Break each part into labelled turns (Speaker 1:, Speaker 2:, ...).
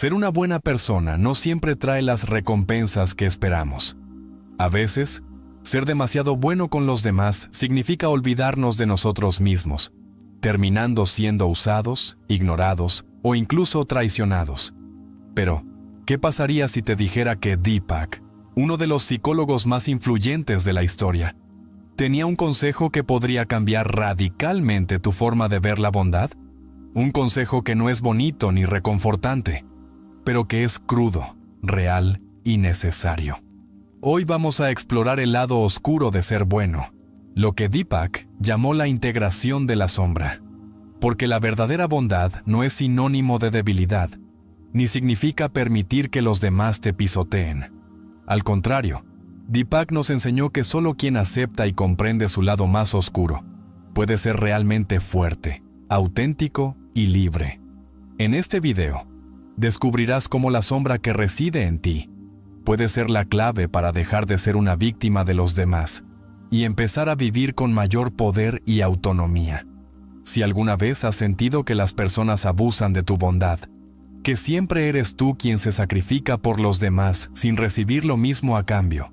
Speaker 1: Ser una buena persona no siempre trae las recompensas que esperamos. A veces, ser demasiado bueno con los demás significa olvidarnos de nosotros mismos, terminando siendo usados, ignorados o incluso traicionados. Pero, ¿qué pasaría si te dijera que Deepak, uno de los psicólogos más influyentes de la historia, tenía un consejo que podría cambiar radicalmente tu forma de ver la bondad? Un consejo que no es bonito ni reconfortante, pero que es crudo, real y necesario. Hoy vamos a explorar el lado oscuro de ser bueno, lo que Deepak llamó la integración de la sombra. Porque la verdadera bondad no es sinónimo de debilidad, ni significa permitir que los demás te pisoteen. Al contrario, Deepak nos enseñó que solo quien acepta y comprende su lado más oscuro puede ser realmente fuerte, auténtico y libre. En este video, descubrirás cómo la sombra que reside en ti puede ser la clave para dejar de ser una víctima de los demás y empezar a vivir con mayor poder y autonomía. Si alguna vez has sentido que las personas abusan de tu bondad, que siempre eres tú quien se sacrifica por los demás sin recibir lo mismo a cambio,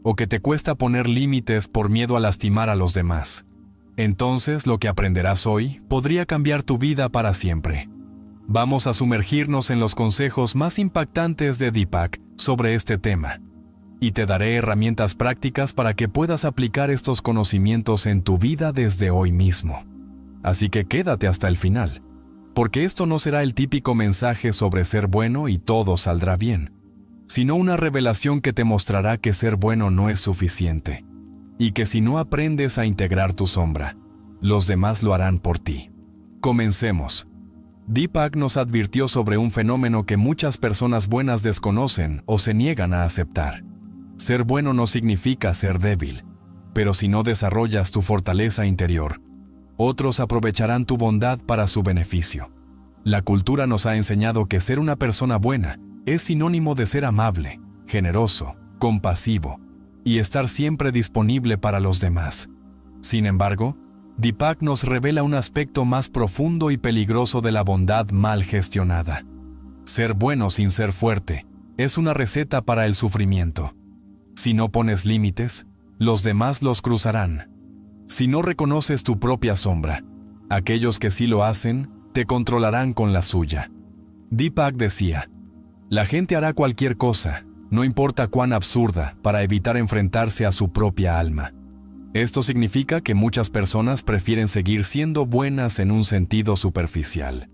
Speaker 1: o que te cuesta poner límites por miedo a lastimar a los demás, entonces lo que aprenderás hoy podría cambiar tu vida para siempre. Vamos a sumergirnos en los consejos más impactantes de Deepak sobre este tema, y te daré herramientas prácticas para que puedas aplicar estos conocimientos en tu vida desde hoy mismo. Así que quédate hasta el final, porque esto no será el típico mensaje sobre ser bueno y todo saldrá bien, sino una revelación que te mostrará que ser bueno no es suficiente, y que si no aprendes a integrar tu sombra, los demás lo harán por ti. Comencemos. Deepak nos advirtió sobre un fenómeno que muchas personas buenas desconocen o se niegan a aceptar. Ser bueno no significa ser débil, pero si no desarrollas tu fortaleza interior, otros aprovecharán tu bondad para su beneficio. La cultura nos ha enseñado que ser una persona buena es sinónimo de ser amable, generoso, compasivo y estar siempre disponible para los demás. Sin embargo, Deepak nos revela un aspecto más profundo y peligroso de la bondad mal gestionada. Ser bueno sin ser fuerte es una receta para el sufrimiento. Si no pones límites, los demás los cruzarán. Si no reconoces tu propia sombra, aquellos que sí lo hacen te controlarán con la suya. Deepak decía, la gente hará cualquier cosa, no importa cuán absurda, para evitar enfrentarse a su propia alma. Esto significa que muchas personas prefieren seguir siendo buenas en un sentido superficial,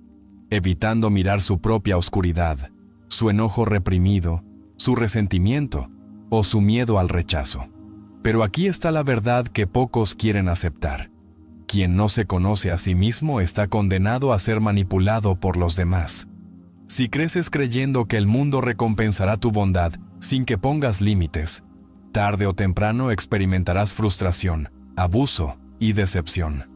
Speaker 1: evitando mirar su propia oscuridad, su enojo reprimido, su resentimiento o su miedo al rechazo. Pero aquí está la verdad que pocos quieren aceptar. Quien no se conoce a sí mismo está condenado a ser manipulado por los demás. Si creces creyendo que el mundo recompensará tu bondad sin que pongas límites, tarde o temprano experimentarás frustración, abuso y decepción.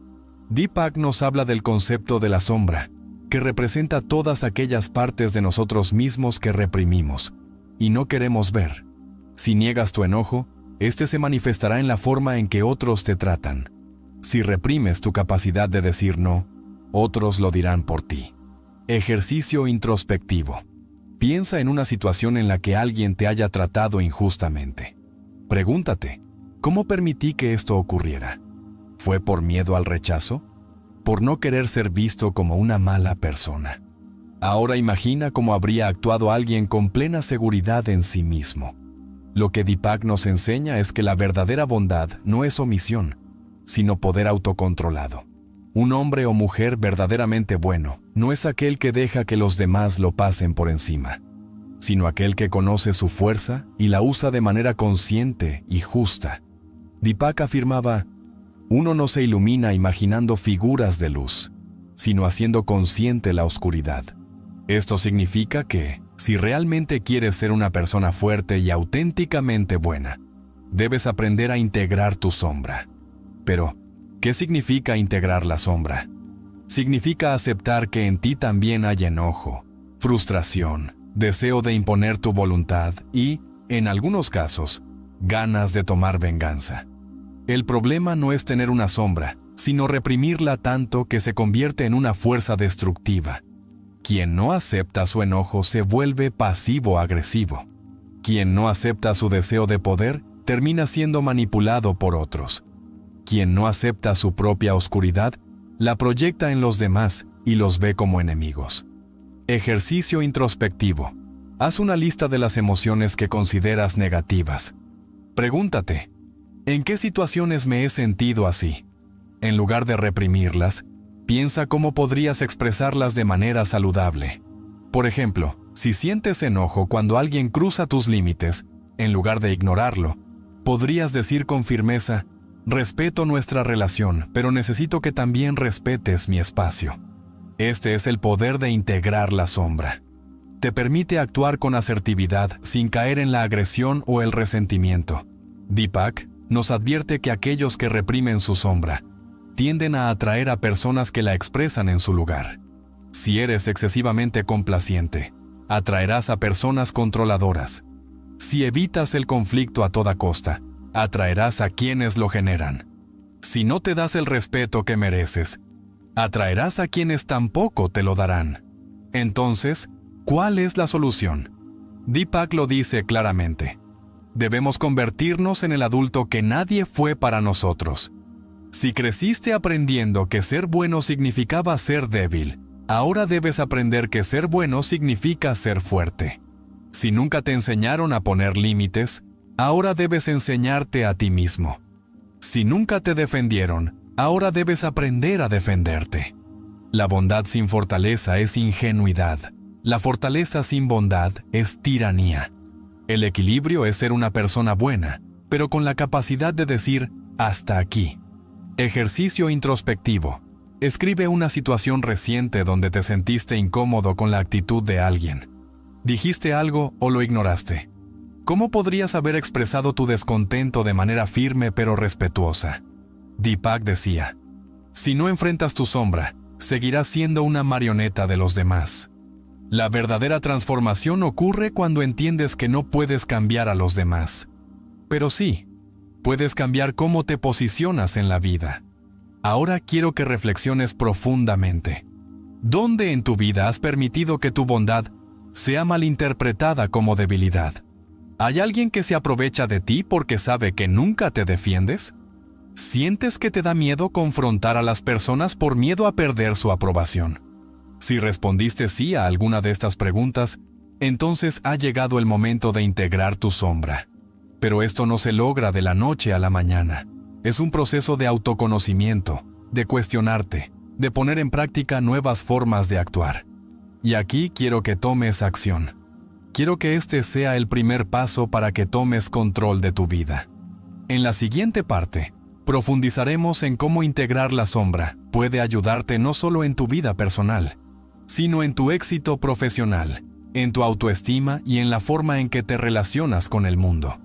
Speaker 1: Deepak nos habla del concepto de la sombra, que representa todas aquellas partes de nosotros mismos que reprimimos y no queremos ver. Si niegas tu enojo, este se manifestará en la forma en que otros te tratan. Si reprimes tu capacidad de decir no, otros lo dirán por ti. Ejercicio introspectivo. Piensa en una situación en la que alguien te haya tratado injustamente. Pregúntate, ¿cómo permití que esto ocurriera? ¿Fue por miedo al rechazo? ¿Por no querer ser visto como una mala persona? Ahora imagina cómo habría actuado alguien con plena seguridad en sí mismo. Lo que Deepak nos enseña es que la verdadera bondad no es omisión, sino poder autocontrolado. Un hombre o mujer verdaderamente bueno no es aquel que deja que los demás lo pasen por encima, sino aquel que conoce su fuerza y la usa de manera consciente y justa. Deepak afirmaba, uno no se ilumina imaginando figuras de luz, sino haciendo consciente la oscuridad. Esto significa que, si realmente quieres ser una persona fuerte y auténticamente buena, debes aprender a integrar tu sombra. Pero, ¿qué significa integrar la sombra? Significa aceptar que en ti también hay enojo, frustración, deseo de imponer tu voluntad y, en algunos casos, ganas de tomar venganza. El problema no es tener una sombra, sino reprimirla tanto que se convierte en una fuerza destructiva. Quien no acepta su enojo se vuelve pasivo-agresivo. Quien no acepta su deseo de poder termina siendo manipulado por otros. Quien no acepta su propia oscuridad la proyecta en los demás y los ve como enemigos. Ejercicio introspectivo. Haz una lista de las emociones que consideras negativas. Pregúntate, ¿en qué situaciones me he sentido así? En lugar de reprimirlas, piensa cómo podrías expresarlas de manera saludable. Por ejemplo, si sientes enojo cuando alguien cruza tus límites, en lugar de ignorarlo, podrías decir con firmeza, respeto nuestra relación, pero necesito que también respetes mi espacio. Este es el poder de integrar la sombra. Te permite actuar con asertividad sin caer en la agresión o el resentimiento. Deepak nos advierte que aquellos que reprimen su sombra tienden a atraer a personas que la expresan en su lugar. Si eres excesivamente complaciente, atraerás a personas controladoras. Si evitas el conflicto a toda costa, atraerás a quienes lo generan. Si no te das el respeto que mereces, atraerás a quienes tampoco te lo darán. Entonces, ¿cuál es la solución? Deepak lo dice claramente. Debemos convertirnos en el adulto que nadie fue para nosotros. Si creciste aprendiendo que ser bueno significaba ser débil, ahora debes aprender que ser bueno significa ser fuerte. Si nunca te enseñaron a poner límites, ahora debes enseñarte a ti mismo. Si nunca te defendieron, ahora debes aprender a defenderte. La bondad sin fortaleza es ingenuidad. La fortaleza sin bondad es tiranía. El equilibrio es ser una persona buena, pero con la capacidad de decir hasta aquí. Ejercicio introspectivo. Escribe una situación reciente donde te sentiste incómodo con la actitud de alguien. ¿Dijiste algo o lo ignoraste? ¿Cómo podrías haber expresado tu descontento de manera firme pero respetuosa? Deepak decía, si no enfrentas tu sombra, seguirás siendo una marioneta de los demás. La verdadera transformación ocurre cuando entiendes que no puedes cambiar a los demás. Pero sí, puedes cambiar cómo te posicionas en la vida. Ahora quiero que reflexiones profundamente. ¿Dónde en tu vida has permitido que tu bondad sea malinterpretada como debilidad? ¿Hay alguien que se aprovecha de ti porque sabe que nunca te defiendes? ¿Sientes que te da miedo confrontar a las personas por miedo a perder su aprobación? Si respondiste sí a alguna de estas preguntas, entonces ha llegado el momento de integrar tu sombra. Pero esto no se logra de la noche a la mañana. Es un proceso de autoconocimiento, de cuestionarte, de poner en práctica nuevas formas de actuar. Y aquí quiero que tomes acción. Quiero que este sea el primer paso para que tomes control de tu vida. En la siguiente parte, profundizaremos en cómo integrar la sombra puede ayudarte no solo en tu vida personal, sino en tu éxito profesional, en tu autoestima y en la forma en que te relacionas con el mundo.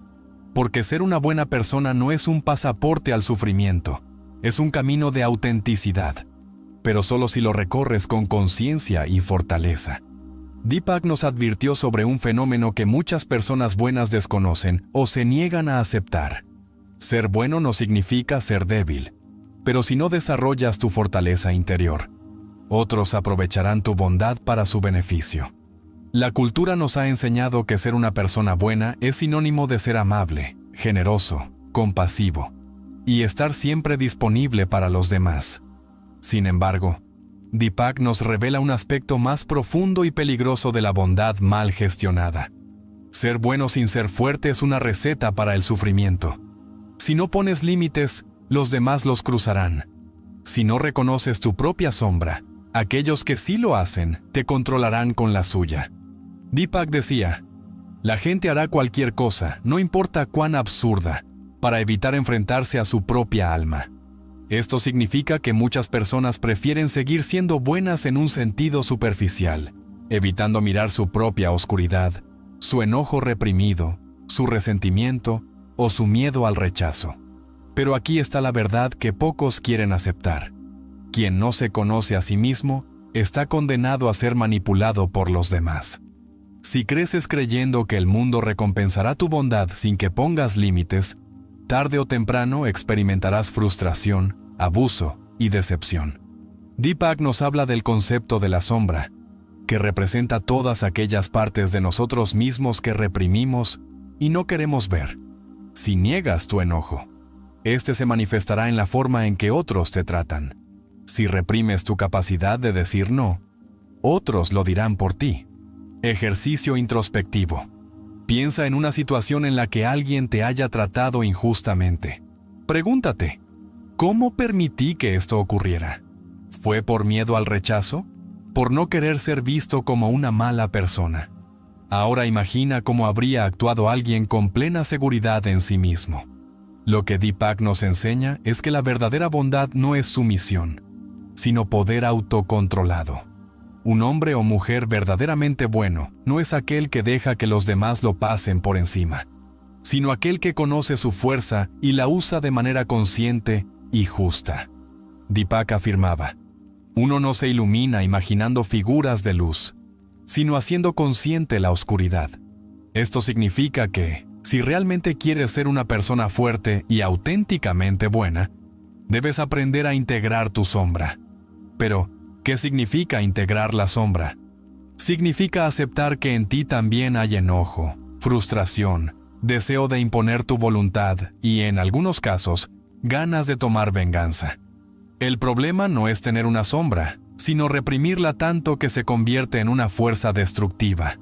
Speaker 1: Porque ser una buena persona no es un pasaporte al sufrimiento, es un camino de autenticidad, pero solo si lo recorres con conciencia y fortaleza. Deepak nos advirtió sobre un fenómeno que muchas personas buenas desconocen o se niegan a aceptar. Ser bueno no significa ser débil, pero si no desarrollas tu fortaleza interior, otros aprovecharán tu bondad para su beneficio. La cultura nos ha enseñado que ser una persona buena es sinónimo de ser amable, generoso, compasivo y estar siempre disponible para los demás. Sin embargo, Deepak nos revela un aspecto más profundo y peligroso de la bondad mal gestionada. Ser bueno sin ser fuerte es una receta para el sufrimiento. Si no pones límites, los demás los cruzarán. Si no reconoces tu propia sombra, aquellos que sí lo hacen te controlarán con la suya. Deepak decía, la gente hará cualquier cosa, no importa cuán absurda, para evitar enfrentarse a su propia alma. Esto significa que muchas personas prefieren seguir siendo buenas en un sentido superficial, evitando mirar su propia oscuridad, su enojo reprimido, su resentimiento o su miedo al rechazo. Pero aquí está la verdad que pocos quieren aceptar. Quien no se conoce a sí mismo está condenado a ser manipulado por los demás. Si creces creyendo que el mundo recompensará tu bondad sin que pongas límites, tarde o temprano experimentarás frustración, abuso y decepción. Deepak nos habla del concepto de la sombra, que representa todas aquellas partes de nosotros mismos que reprimimos y no queremos ver. Si niegas tu enojo, este se manifestará en la forma en que otros te tratan. Si reprimes tu capacidad de decir no, otros lo dirán por ti. Ejercicio introspectivo. Piensa en una situación en la que alguien te haya tratado injustamente. Pregúntate, ¿cómo permití que esto ocurriera? ¿Fue por miedo al rechazo? ¿Por no querer ser visto como una mala persona? Ahora imagina cómo habría actuado alguien con plena seguridad en sí mismo. Lo que Deepak nos enseña es que la verdadera bondad no es sumisión, sino poder autocontrolado. Un hombre o mujer verdaderamente bueno no es aquel que deja que los demás lo pasen por encima, sino aquel que conoce su fuerza y la usa de manera consciente y justa. Deepak afirmaba, uno no se ilumina imaginando figuras de luz, sino haciendo consciente la oscuridad. Esto significa que, si realmente quieres ser una persona fuerte y auténticamente buena, debes aprender a integrar tu sombra. Pero, ¿qué significa integrar la sombra? Significa aceptar que en ti también hay enojo, frustración, deseo de imponer tu voluntad y, en algunos casos, ganas de tomar venganza. El problema no es tener una sombra, sino reprimirla tanto que se convierte en una fuerza destructiva.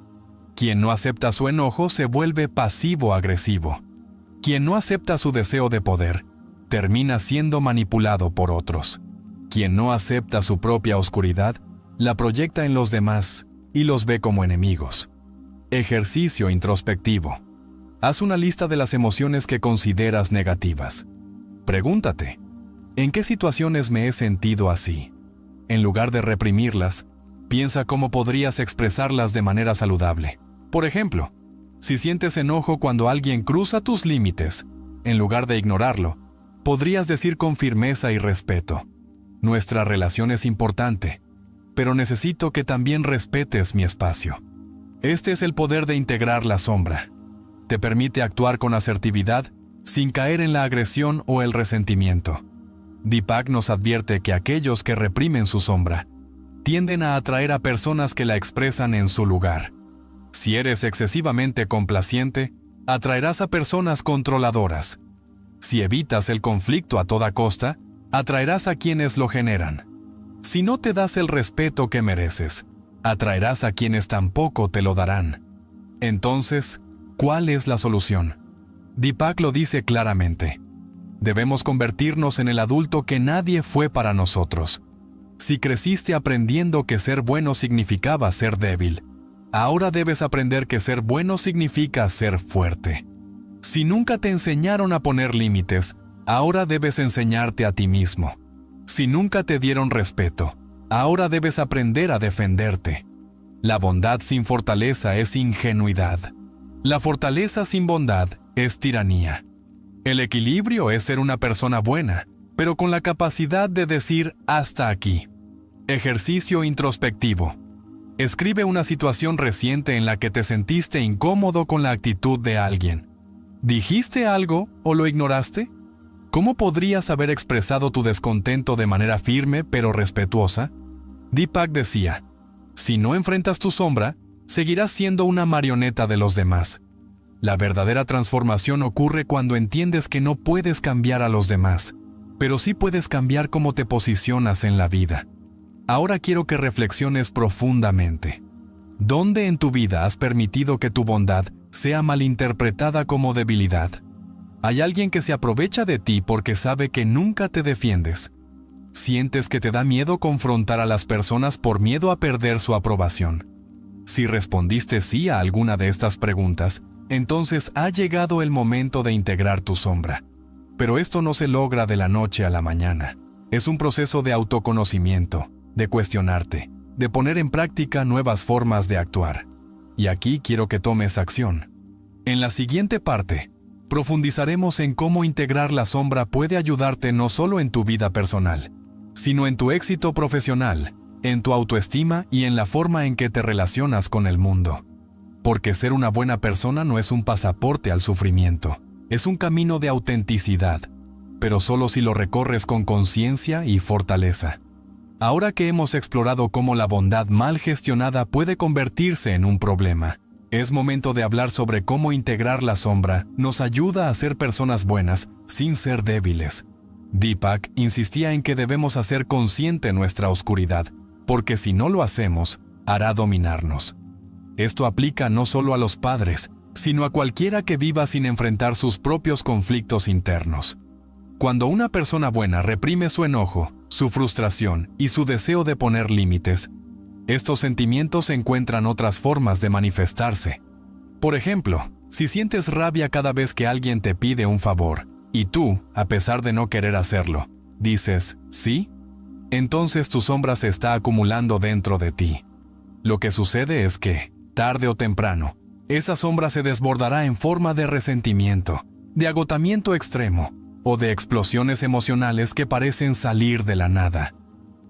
Speaker 1: Quien no acepta su enojo se vuelve pasivo-agresivo. Quien no acepta su deseo de poder, termina siendo manipulado por otros. Quien no acepta su propia oscuridad, la proyecta en los demás y los ve como enemigos. Ejercicio introspectivo. Haz una lista de las emociones que consideras negativas. Pregúntate, ¿en qué situaciones me he sentido así? En lugar de reprimirlas, piensa cómo podrías expresarlas de manera saludable. Por ejemplo, si sientes enojo cuando alguien cruza tus límites, en lugar de ignorarlo, podrías decir con firmeza y respeto, nuestra relación es importante, pero necesito que también respetes mi espacio. Este es el poder de integrar la sombra. Te permite actuar con asertividad sin caer en la agresión o el resentimiento. Deepak nos advierte que aquellos que reprimen su sombra tienden a atraer a personas que la expresan en su lugar. Si eres excesivamente complaciente, atraerás a personas controladoras. Si evitas el conflicto a toda costa, atraerás a quienes lo generan. Si no te das el respeto que mereces, atraerás a quienes tampoco te lo darán. Entonces, ¿cuál es la solución? Deepak lo dice claramente. Debemos convertirnos en el adulto que nadie fue para nosotros. Si creciste aprendiendo que ser bueno significaba ser débil, ahora debes aprender que ser bueno significa ser fuerte. Si nunca te enseñaron a poner límites, ahora debes enseñarte a ti mismo. Si nunca te dieron respeto, ahora debes aprender a defenderte. La bondad sin fortaleza es ingenuidad. La fortaleza sin bondad es tiranía. El equilibrio es ser una persona buena, pero con la capacidad de decir hasta aquí. Ejercicio introspectivo. Escribe una situación reciente en la que te sentiste incómodo con la actitud de alguien. ¿Dijiste algo o lo ignoraste? ¿Cómo podrías haber expresado tu descontento de manera firme pero respetuosa? Deepak decía, si no enfrentas tu sombra, seguirás siendo una marioneta de los demás. La verdadera transformación ocurre cuando entiendes que no puedes cambiar a los demás, pero sí puedes cambiar cómo te posicionas en la vida. Ahora quiero que reflexiones profundamente. ¿Dónde en tu vida has permitido que tu bondad sea malinterpretada como debilidad? ¿Hay alguien que se aprovecha de ti porque sabe que nunca te defiendes? ¿Sientes que te da miedo confrontar a las personas por miedo a perder su aprobación? Si respondiste sí a alguna de estas preguntas, entonces ha llegado el momento de integrar tu sombra. Pero esto no se logra de la noche a la mañana. Es un proceso de autoconocimiento, de cuestionarte, de poner en práctica nuevas formas de actuar. Y aquí quiero que tomes acción. En la siguiente parte, profundizaremos en cómo integrar la sombra puede ayudarte no solo en tu vida personal, sino en tu éxito profesional, en tu autoestima y en la forma en que te relacionas con el mundo. Porque ser una buena persona no es un pasaporte al sufrimiento, es un camino de autenticidad, pero solo si lo recorres con conciencia y fortaleza. Ahora que hemos explorado cómo la bondad mal gestionada puede convertirse en un problema, es momento de hablar sobre cómo integrar la sombra nos ayuda a ser personas buenas sin ser débiles. Deepak insistía en que debemos hacer consciente nuestra oscuridad, porque si no lo hacemos, hará dominarnos. Esto aplica no solo a los padres, sino a cualquiera que viva sin enfrentar sus propios conflictos internos. Cuando una persona buena reprime su enojo, su frustración y su deseo de poner límites, estos sentimientos encuentran otras formas de manifestarse. Por ejemplo, si sientes rabia cada vez que alguien te pide un favor, y tú, a pesar de no querer hacerlo, dices «¿sí?», entonces tu sombra se está acumulando dentro de ti. Lo que sucede es que, tarde o temprano, esa sombra se desbordará en forma de resentimiento, de agotamiento extremo o de explosiones emocionales que parecen salir de la nada.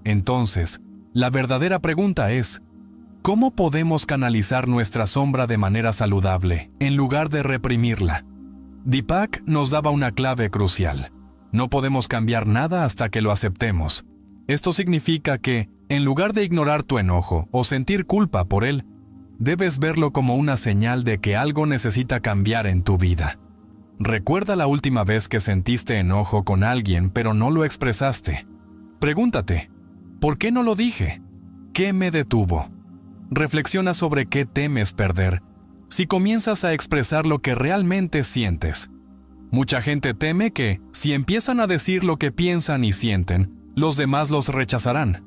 Speaker 1: Entonces, la verdadera pregunta es, ¿cómo podemos canalizar nuestra sombra de manera saludable en lugar de reprimirla? Deepak nos daba una clave crucial. No podemos cambiar nada hasta que lo aceptemos. Esto significa que, en lugar de ignorar tu enojo o sentir culpa por él, debes verlo como una señal de que algo necesita cambiar en tu vida. Recuerda la última vez que sentiste enojo con alguien pero no lo expresaste. Pregúntate, ¿por qué no lo dije? ¿Qué me detuvo? Reflexiona sobre qué temes perder si comienzas a expresar lo que realmente sientes. Mucha gente teme que, si empiezan a decir lo que piensan y sienten, los demás los rechazarán.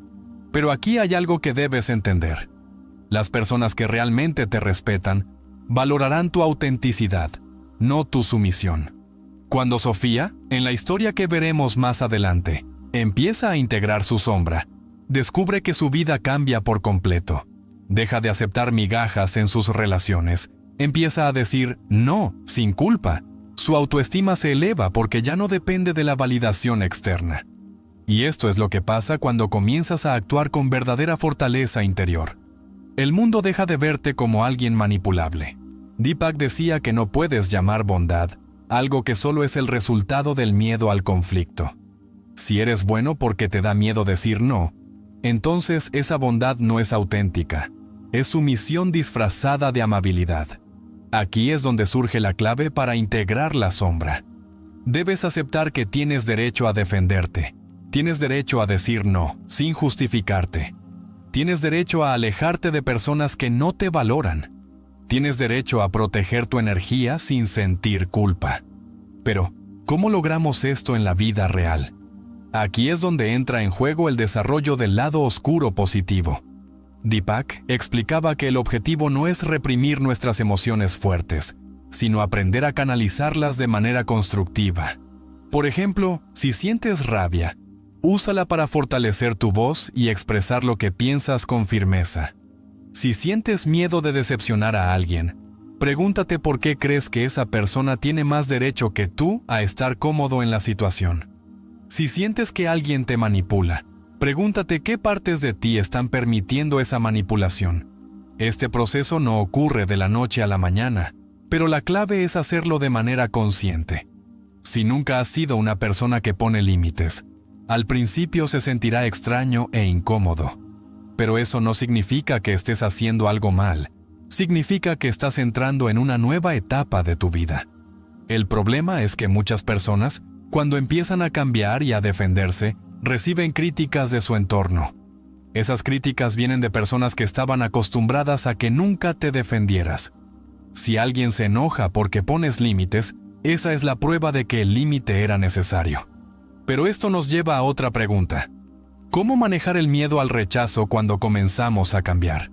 Speaker 1: Pero aquí hay algo que debes entender. Las personas que realmente te respetan valorarán tu autenticidad, no tu sumisión. Cuando Sofía, en la historia que veremos más adelante, empieza a integrar su sombra, descubre que su vida cambia por completo. Deja de aceptar migajas en sus relaciones. Empieza a decir no, sin culpa. Su autoestima se eleva porque ya no depende de la validación externa. Y esto es lo que pasa cuando comienzas a actuar con verdadera fortaleza interior. El mundo deja de verte como alguien manipulable. Deepak decía que no puedes llamar bondad algo que solo es el resultado del miedo al conflicto. Si eres bueno porque te da miedo decir no, entonces esa bondad no es auténtica. Es sumisión disfrazada de amabilidad. Aquí es donde surge la clave para integrar la sombra. Debes aceptar que tienes derecho a defenderte. Tienes derecho a decir no, sin justificarte. Tienes derecho a alejarte de personas que no te valoran. Tienes derecho a proteger tu energía sin sentir culpa. Pero, ¿cómo logramos esto en la vida real? Aquí es donde entra en juego el desarrollo del lado oscuro positivo. Deepak explicaba que el objetivo no es reprimir nuestras emociones fuertes, sino aprender a canalizarlas de manera constructiva. Por ejemplo, si sientes rabia, úsala para fortalecer tu voz y expresar lo que piensas con firmeza. Si sientes miedo de decepcionar a alguien, pregúntate por qué crees que esa persona tiene más derecho que tú a estar cómodo en la situación. Si sientes que alguien te manipula, pregúntate qué partes de ti están permitiendo esa manipulación. Este proceso no ocurre de la noche a la mañana, pero la clave es hacerlo de manera consciente. Si nunca has sido una persona que pone límites, al principio se sentirá extraño e incómodo. Pero eso no significa que estés haciendo algo mal. Significa que estás entrando en una nueva etapa de tu vida. El problema es que muchas personas, cuando empiezan a cambiar y a defenderse, reciben críticas de su entorno. Esas críticas vienen de personas que estaban acostumbradas a que nunca te defendieras. Si alguien se enoja porque pones límites, esa es la prueba de que el límite era necesario. Pero esto nos lleva a otra pregunta. ¿Cómo manejar el miedo al rechazo cuando comenzamos a cambiar?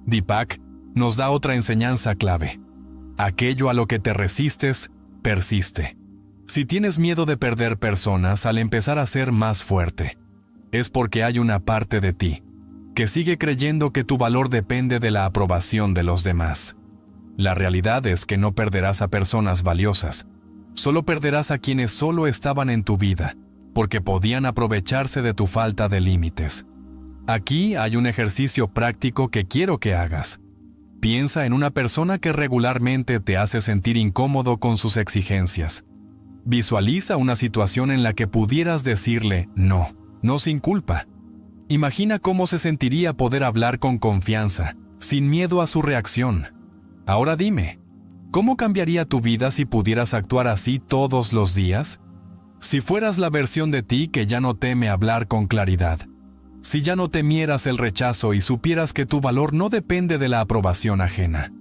Speaker 1: Deepak nos da otra enseñanza clave. Aquello a lo que te resistes, persiste. Si tienes miedo de perder personas al empezar a ser más fuerte, es porque hay una parte de ti que sigue creyendo que tu valor depende de la aprobación de los demás. La realidad es que no perderás a personas valiosas, solo perderás a quienes solo estaban en tu vida, porque podían aprovecharse de tu falta de límites. Aquí hay un ejercicio práctico que quiero que hagas. Piensa en una persona que regularmente te hace sentir incómodo con sus exigencias. Visualiza una situación en la que pudieras decirle no sin culpa. Imagina cómo se sentiría poder hablar con confianza, sin miedo a su reacción. Ahora dime, ¿cómo cambiaría tu vida si pudieras actuar así todos los días? Si fueras la versión de ti que ya no teme hablar con claridad, si ya no temieras el rechazo y supieras que tu valor no depende de la aprobación ajena.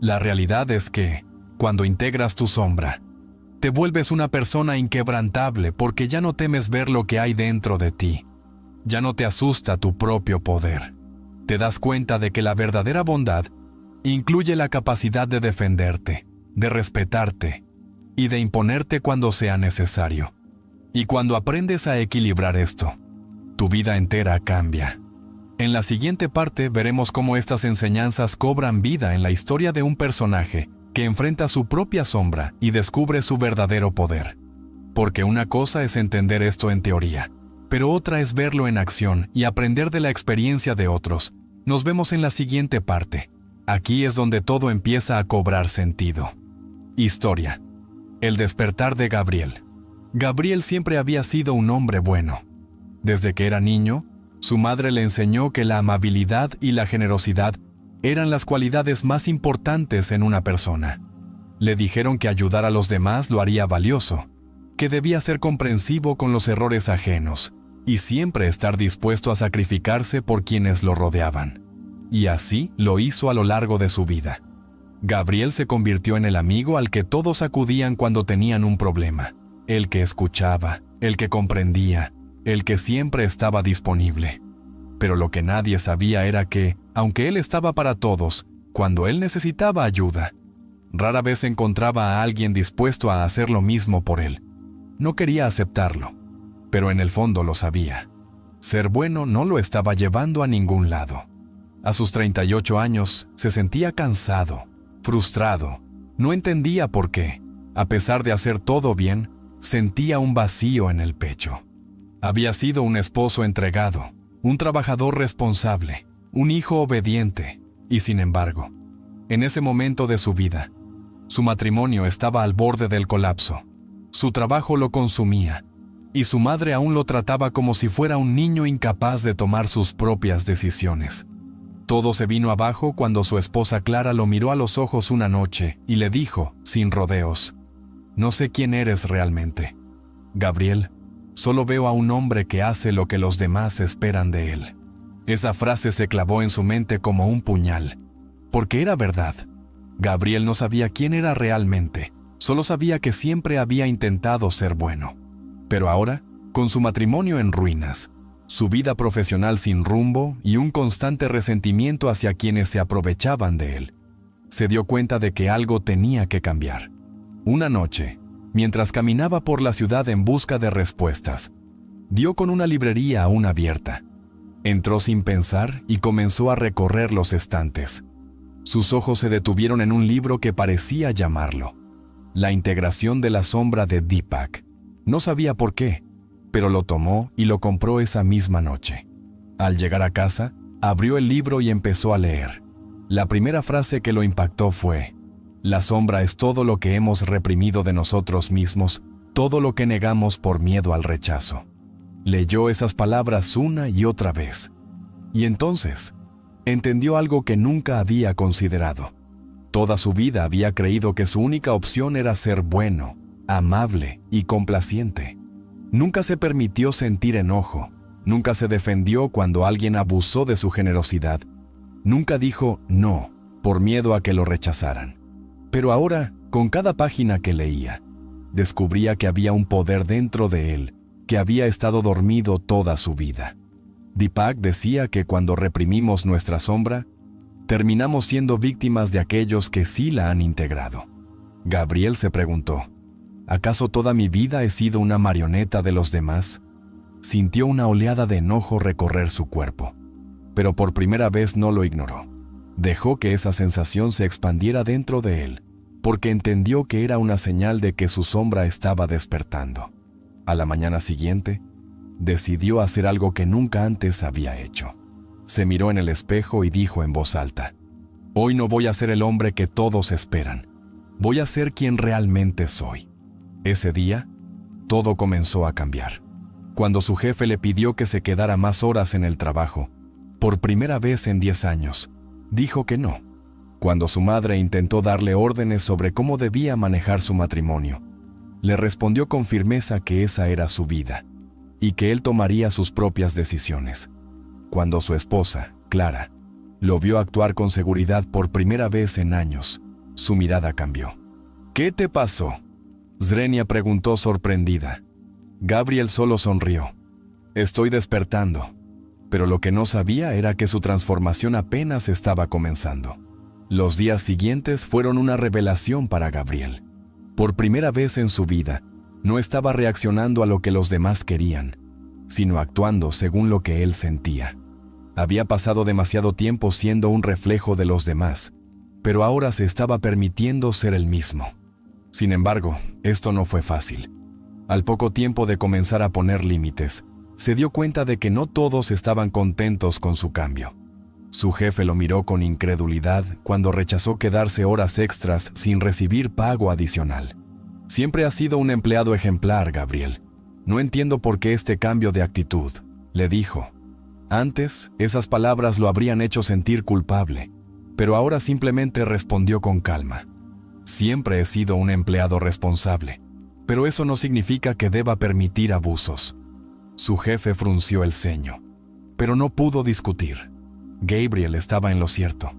Speaker 1: La realidad es que, cuando integras tu sombra, te vuelves una persona inquebrantable porque ya no temes ver lo que hay dentro de ti. Ya no te asusta tu propio poder. Te das cuenta de que la verdadera bondad incluye la capacidad de defenderte, de respetarte y de imponerte cuando sea necesario. Y cuando aprendes a equilibrar esto, tu vida entera cambia. En la siguiente parte veremos cómo estas enseñanzas cobran vida en la historia de un personaje que enfrenta su propia sombra y descubre su verdadero poder. Porque una cosa es entender esto en teoría, pero otra es verlo en acción y aprender de la experiencia de otros. Nos vemos en la siguiente parte. Aquí es donde todo empieza a cobrar sentido. Historia. El despertar de Gabriel. Gabriel siempre había sido un hombre bueno. Desde que era niño, su madre le enseñó que la amabilidad y la generosidad eran las cualidades más importantes en una persona. Le dijeron que ayudar a los demás lo haría valioso, que debía ser comprensivo con los errores ajenos y siempre estar dispuesto a sacrificarse por quienes lo rodeaban. Y así lo hizo a lo largo de su vida. Gabriel se convirtió en el amigo al que todos acudían cuando tenían un problema, el que escuchaba, el que comprendía, el que siempre estaba disponible. Pero lo que nadie sabía era que, aunque él estaba para todos, cuando él necesitaba ayuda, rara vez encontraba a alguien dispuesto a hacer lo mismo por él. No quería aceptarlo, pero en el fondo lo sabía. Ser bueno no lo estaba llevando a ningún lado. A sus 38 años, se sentía cansado, frustrado. No entendía por qué, a pesar de hacer todo bien, sentía un vacío en el pecho. Había sido un esposo entregado, un trabajador responsable, un hijo obediente, y sin embargo, en ese momento de su vida, su matrimonio estaba al borde del colapso. Su trabajo lo consumía, y su madre aún lo trataba como si fuera un niño incapaz de tomar sus propias decisiones. Todo se vino abajo cuando su esposa Clara lo miró a los ojos una noche y le dijo, sin rodeos: «No sé quién eres realmente, Gabriel. Solo veo a un hombre que hace lo que los demás esperan de él». Esa frase se clavó en su mente como un puñal, porque era verdad. Gabriel no sabía quién era realmente, solo sabía que siempre había intentado ser bueno. Pero ahora, con su matrimonio en ruinas, su vida profesional sin rumbo y un constante resentimiento hacia quienes se aprovechaban de él, se dio cuenta de que algo tenía que cambiar. Una noche, mientras caminaba por la ciudad en busca de respuestas, dio con una librería aún abierta. Entró sin pensar y comenzó a recorrer los estantes. Sus ojos se detuvieron en un libro que parecía llamarlo: La integración de la sombra de Deepak. No sabía por qué, pero lo tomó y lo compró esa misma noche. Al llegar a casa, abrió el libro y empezó a leer. La primera frase que lo impactó fue: «La sombra es todo lo que hemos reprimido de nosotros mismos, todo lo que negamos por miedo al rechazo». Leyó esas palabras una y otra vez, y entonces entendió algo que nunca había considerado. Toda su vida había creído que su única opción era ser bueno, amable y complaciente. Nunca se permitió sentir enojo, nunca se defendió cuando alguien abusó de su generosidad, nunca dijo no por miedo a que lo rechazaran. Pero ahora, con cada página que leía, descubría que había un poder dentro de él que había estado dormido toda su vida. Deepak decía que cuando reprimimos nuestra sombra, terminamos siendo víctimas de aquellos que sí la han integrado. Gabriel se preguntó: ¿acaso toda mi vida he sido una marioneta de los demás? Sintió una oleada de enojo recorrer su cuerpo, pero por primera vez no lo ignoró. Dejó que esa sensación se expandiera dentro de él, porque entendió que era una señal de que su sombra estaba despertando. A la mañana siguiente, decidió hacer algo que nunca antes había hecho. Se miró en el espejo y dijo en voz alta: «Hoy no voy a ser el hombre que todos esperan. Voy a ser quien realmente soy». Ese día, todo comenzó a cambiar. Cuando su jefe le pidió que se quedara más horas en el trabajo, por primera vez en 10 años, dijo que no. Cuando su madre intentó darle órdenes sobre cómo debía manejar su matrimonio, le respondió con firmeza que esa era su vida y que él tomaría sus propias decisiones. Cuando su esposa, Clara, lo vio actuar con seguridad por primera vez en años, su mirada cambió. ¿Qué te pasó?, Zrenia preguntó sorprendida. Gabriel solo sonrió. Estoy despertando. Pero lo que no sabía era que su transformación apenas estaba comenzando. Los días siguientes fueron una revelación para Gabriel. Por primera vez en su vida, no estaba reaccionando a lo que los demás querían, sino actuando según lo que él sentía. Había pasado demasiado tiempo siendo un reflejo de los demás, pero ahora se estaba permitiendo ser el mismo. Sin embargo, esto no fue fácil. Al poco tiempo de comenzar a poner límites, se dio cuenta de que no todos estaban contentos con su cambio. Su jefe lo miró con incredulidad cuando rechazó quedarse horas extras sin recibir pago adicional. Siempre has sido un empleado ejemplar, Gabriel. No entiendo por qué este cambio de actitud, le dijo. Antes, esas palabras lo habrían hecho sentir culpable, pero ahora simplemente respondió con calma. Siempre he sido un empleado responsable, pero eso no significa que deba permitir abusos. Su jefe frunció el ceño, pero no pudo discutir. Gabriel estaba en lo cierto.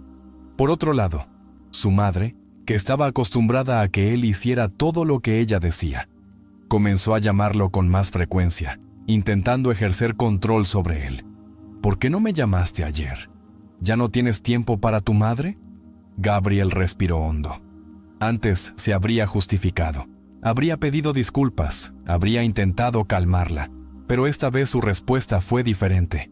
Speaker 1: Por otro lado, su madre, que estaba acostumbrada a que él hiciera todo lo que ella decía, comenzó a llamarlo con más frecuencia, intentando ejercer control sobre él. ¿Por qué no me llamaste ayer? ¿Ya no tienes tiempo para tu madre? Gabriel respiró hondo. Antes se habría justificado. Habría pedido disculpas, habría intentado calmarla, pero esta vez su respuesta fue diferente.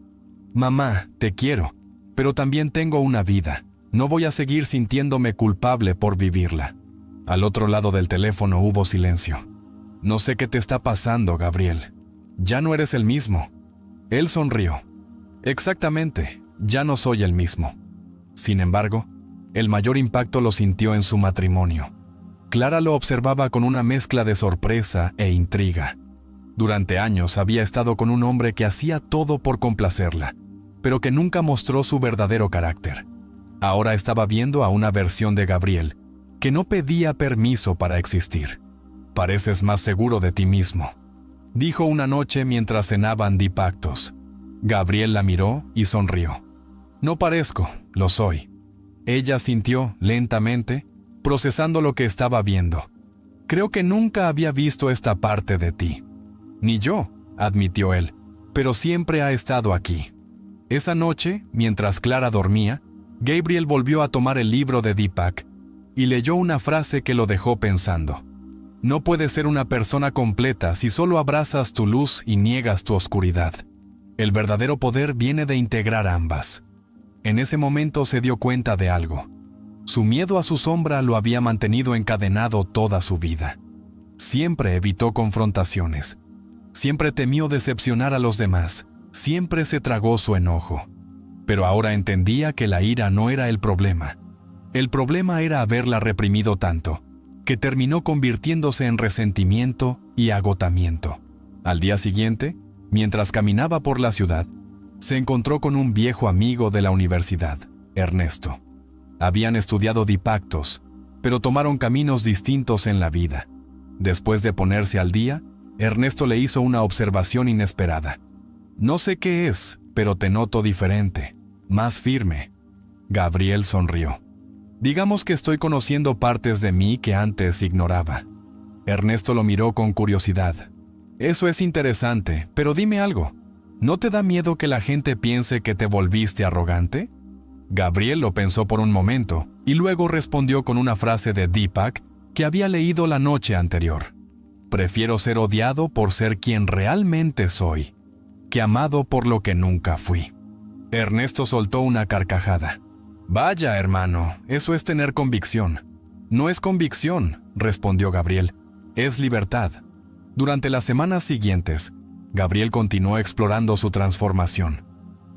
Speaker 1: Mamá, te quiero, pero también tengo una vida. No voy a seguir sintiéndome culpable por vivirla. Al otro lado del teléfono hubo silencio. No sé qué te está pasando, Gabriel. Ya no eres el mismo. Él sonrió. Exactamente, ya no soy el mismo. Sin embargo, el mayor impacto lo sintió en su matrimonio. Clara lo observaba con una mezcla de sorpresa e intriga. Durante años había estado con un hombre que hacía todo por complacerla, pero que nunca mostró su verdadero carácter. Ahora estaba viendo a una versión de Gabriel que no pedía permiso para existir. Pareces más seguro de ti mismo, dijo una noche mientras cenaban dipactos. Gabriel la miró y sonrió. No parezco, lo soy. Ella sintió lentamente, procesando lo que estaba viendo. Creo que nunca había visto esta parte de ti. Ni yo, admitió él, pero siempre ha estado aquí. Esa noche, mientras Clara dormía, Gabriel volvió a tomar el libro de Deepak y leyó una frase que lo dejó pensando. No puedes ser una persona completa si solo abrazas tu luz y niegas tu oscuridad. El verdadero poder viene de integrar ambas. En ese momento se dio cuenta de algo. Su miedo a su sombra lo había mantenido encadenado toda su vida. Siempre evitó confrontaciones. Siempre temió decepcionar a los demás. Siempre se tragó su enojo. Pero ahora entendía que la ira no era el problema. El problema era haberla reprimido tanto, que terminó convirtiéndose en resentimiento y agotamiento. Al día siguiente, mientras caminaba por la ciudad, se encontró con un viejo amigo de la universidad, Ernesto. Habían estudiado dipactos, pero tomaron caminos distintos en la vida. Después de ponerse al día, Ernesto le hizo una observación inesperada. No sé qué es, pero te noto diferente, más firme. Gabriel sonrió. Digamos que estoy conociendo partes de mí que antes ignoraba. Ernesto lo miró con curiosidad. Eso es interesante, pero dime algo. ¿No te da miedo que la gente piense que te volviste arrogante? Gabriel lo pensó por un momento y luego respondió con una frase de Deepak que había leído la noche anterior. Prefiero ser odiado por ser quien realmente soy, que amado por lo que nunca fui. Ernesto soltó una carcajada. Vaya, hermano, eso es tener convicción. No es convicción, respondió Gabriel. Es libertad. Durante las semanas siguientes, Gabriel continuó explorando su transformación.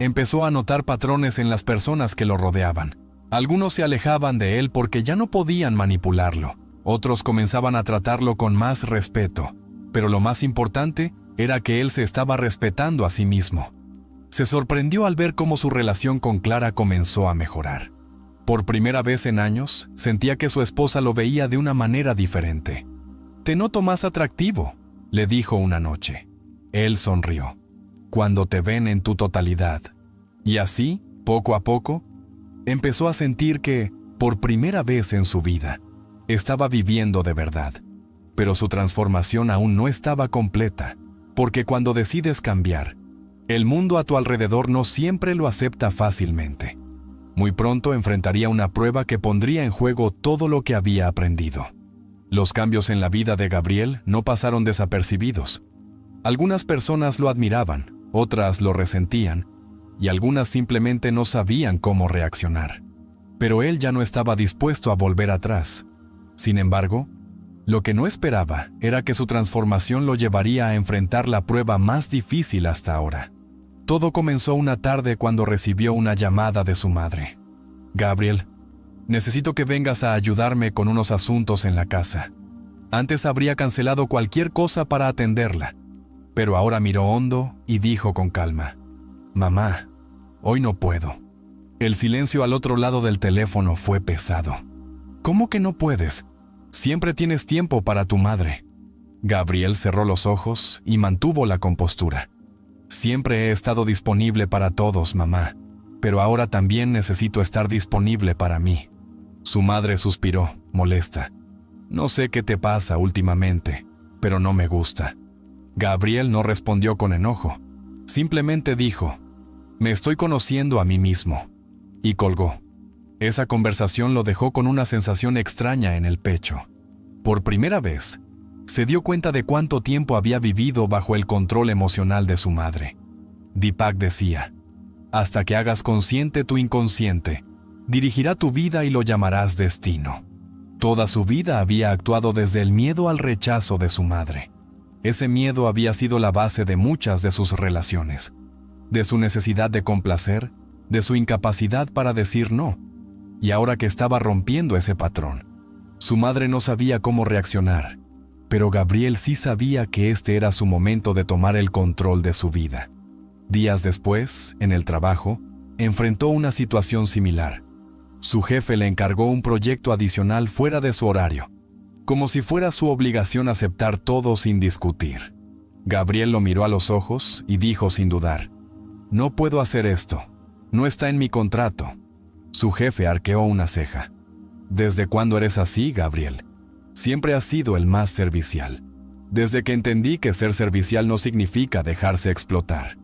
Speaker 1: Empezó a notar patrones en las personas que lo rodeaban. Algunos se alejaban de él porque ya no podían manipularlo. Otros comenzaban a tratarlo con más respeto. Pero lo más importante era que él se estaba respetando a sí mismo. Se sorprendió al ver cómo su relación con Clara comenzó a mejorar. Por primera vez en años, sentía que su esposa lo veía de una manera diferente. «Te noto más atractivo», le dijo una noche. Él sonrió. «Cuando te ven en tu totalidad». Y así, poco a poco, empezó a sentir que, por primera vez en su vida, estaba viviendo de verdad. Pero su transformación aún no estaba completa, porque cuando decides cambiar, el mundo a tu alrededor no siempre lo acepta fácilmente. Muy pronto enfrentaría una prueba que pondría en juego todo lo que había aprendido. Los cambios en la vida de Gabriel no pasaron desapercibidos. Algunas personas lo admiraban, otras lo resentían, y algunas simplemente no sabían cómo reaccionar. Pero él ya no estaba dispuesto a volver atrás. Sin embargo, lo que no esperaba era que su transformación lo llevaría a enfrentar la prueba más difícil hasta ahora. Todo comenzó una tarde cuando recibió una llamada de su madre. «Gabriel, necesito que vengas a ayudarme con unos asuntos en la casa». Antes habría cancelado cualquier cosa para atenderla, pero ahora miró hondo y dijo con calma: «Mamá, hoy no puedo». El silencio al otro lado del teléfono fue pesado. «¿Cómo que no puedes? Siempre tienes tiempo para tu madre». Gabriel cerró los ojos y mantuvo la compostura. «Siempre he estado disponible para todos, mamá, pero ahora también necesito estar disponible para mí». Su madre suspiró, molesta. «No sé qué te pasa últimamente, pero no me gusta». Gabriel no respondió con enojo. Simplemente dijo: «Me estoy conociendo a mí mismo». Y colgó. Esa conversación lo dejó con una sensación extraña en el pecho. Por primera vez, se dio cuenta de cuánto tiempo había vivido bajo el control emocional de su madre. Deepak decía: «Hasta que hagas consciente tu inconsciente, dirigirá tu vida y lo llamarás destino». Toda su vida había actuado desde el miedo al rechazo de su madre. Ese miedo había sido la base de muchas de sus relaciones, de su necesidad de complacer, de su incapacidad para decir no. Y ahora que estaba rompiendo ese patrón, su madre no sabía cómo reaccionar, pero Gabriel sí sabía que este era su momento de tomar el control de su vida. Días después, en el trabajo, enfrentó una situación similar. Su jefe le encargó un proyecto adicional fuera de su horario, como si fuera su obligación aceptar todo sin discutir. Gabriel lo miró a los ojos y dijo sin dudar: «No puedo hacer esto, no está en mi contrato». Su jefe arqueó una ceja. «¿Desde cuándo eres así, Gabriel? Siempre has sido el más servicial. Desde que entendí que ser servicial no significa dejarse explotar».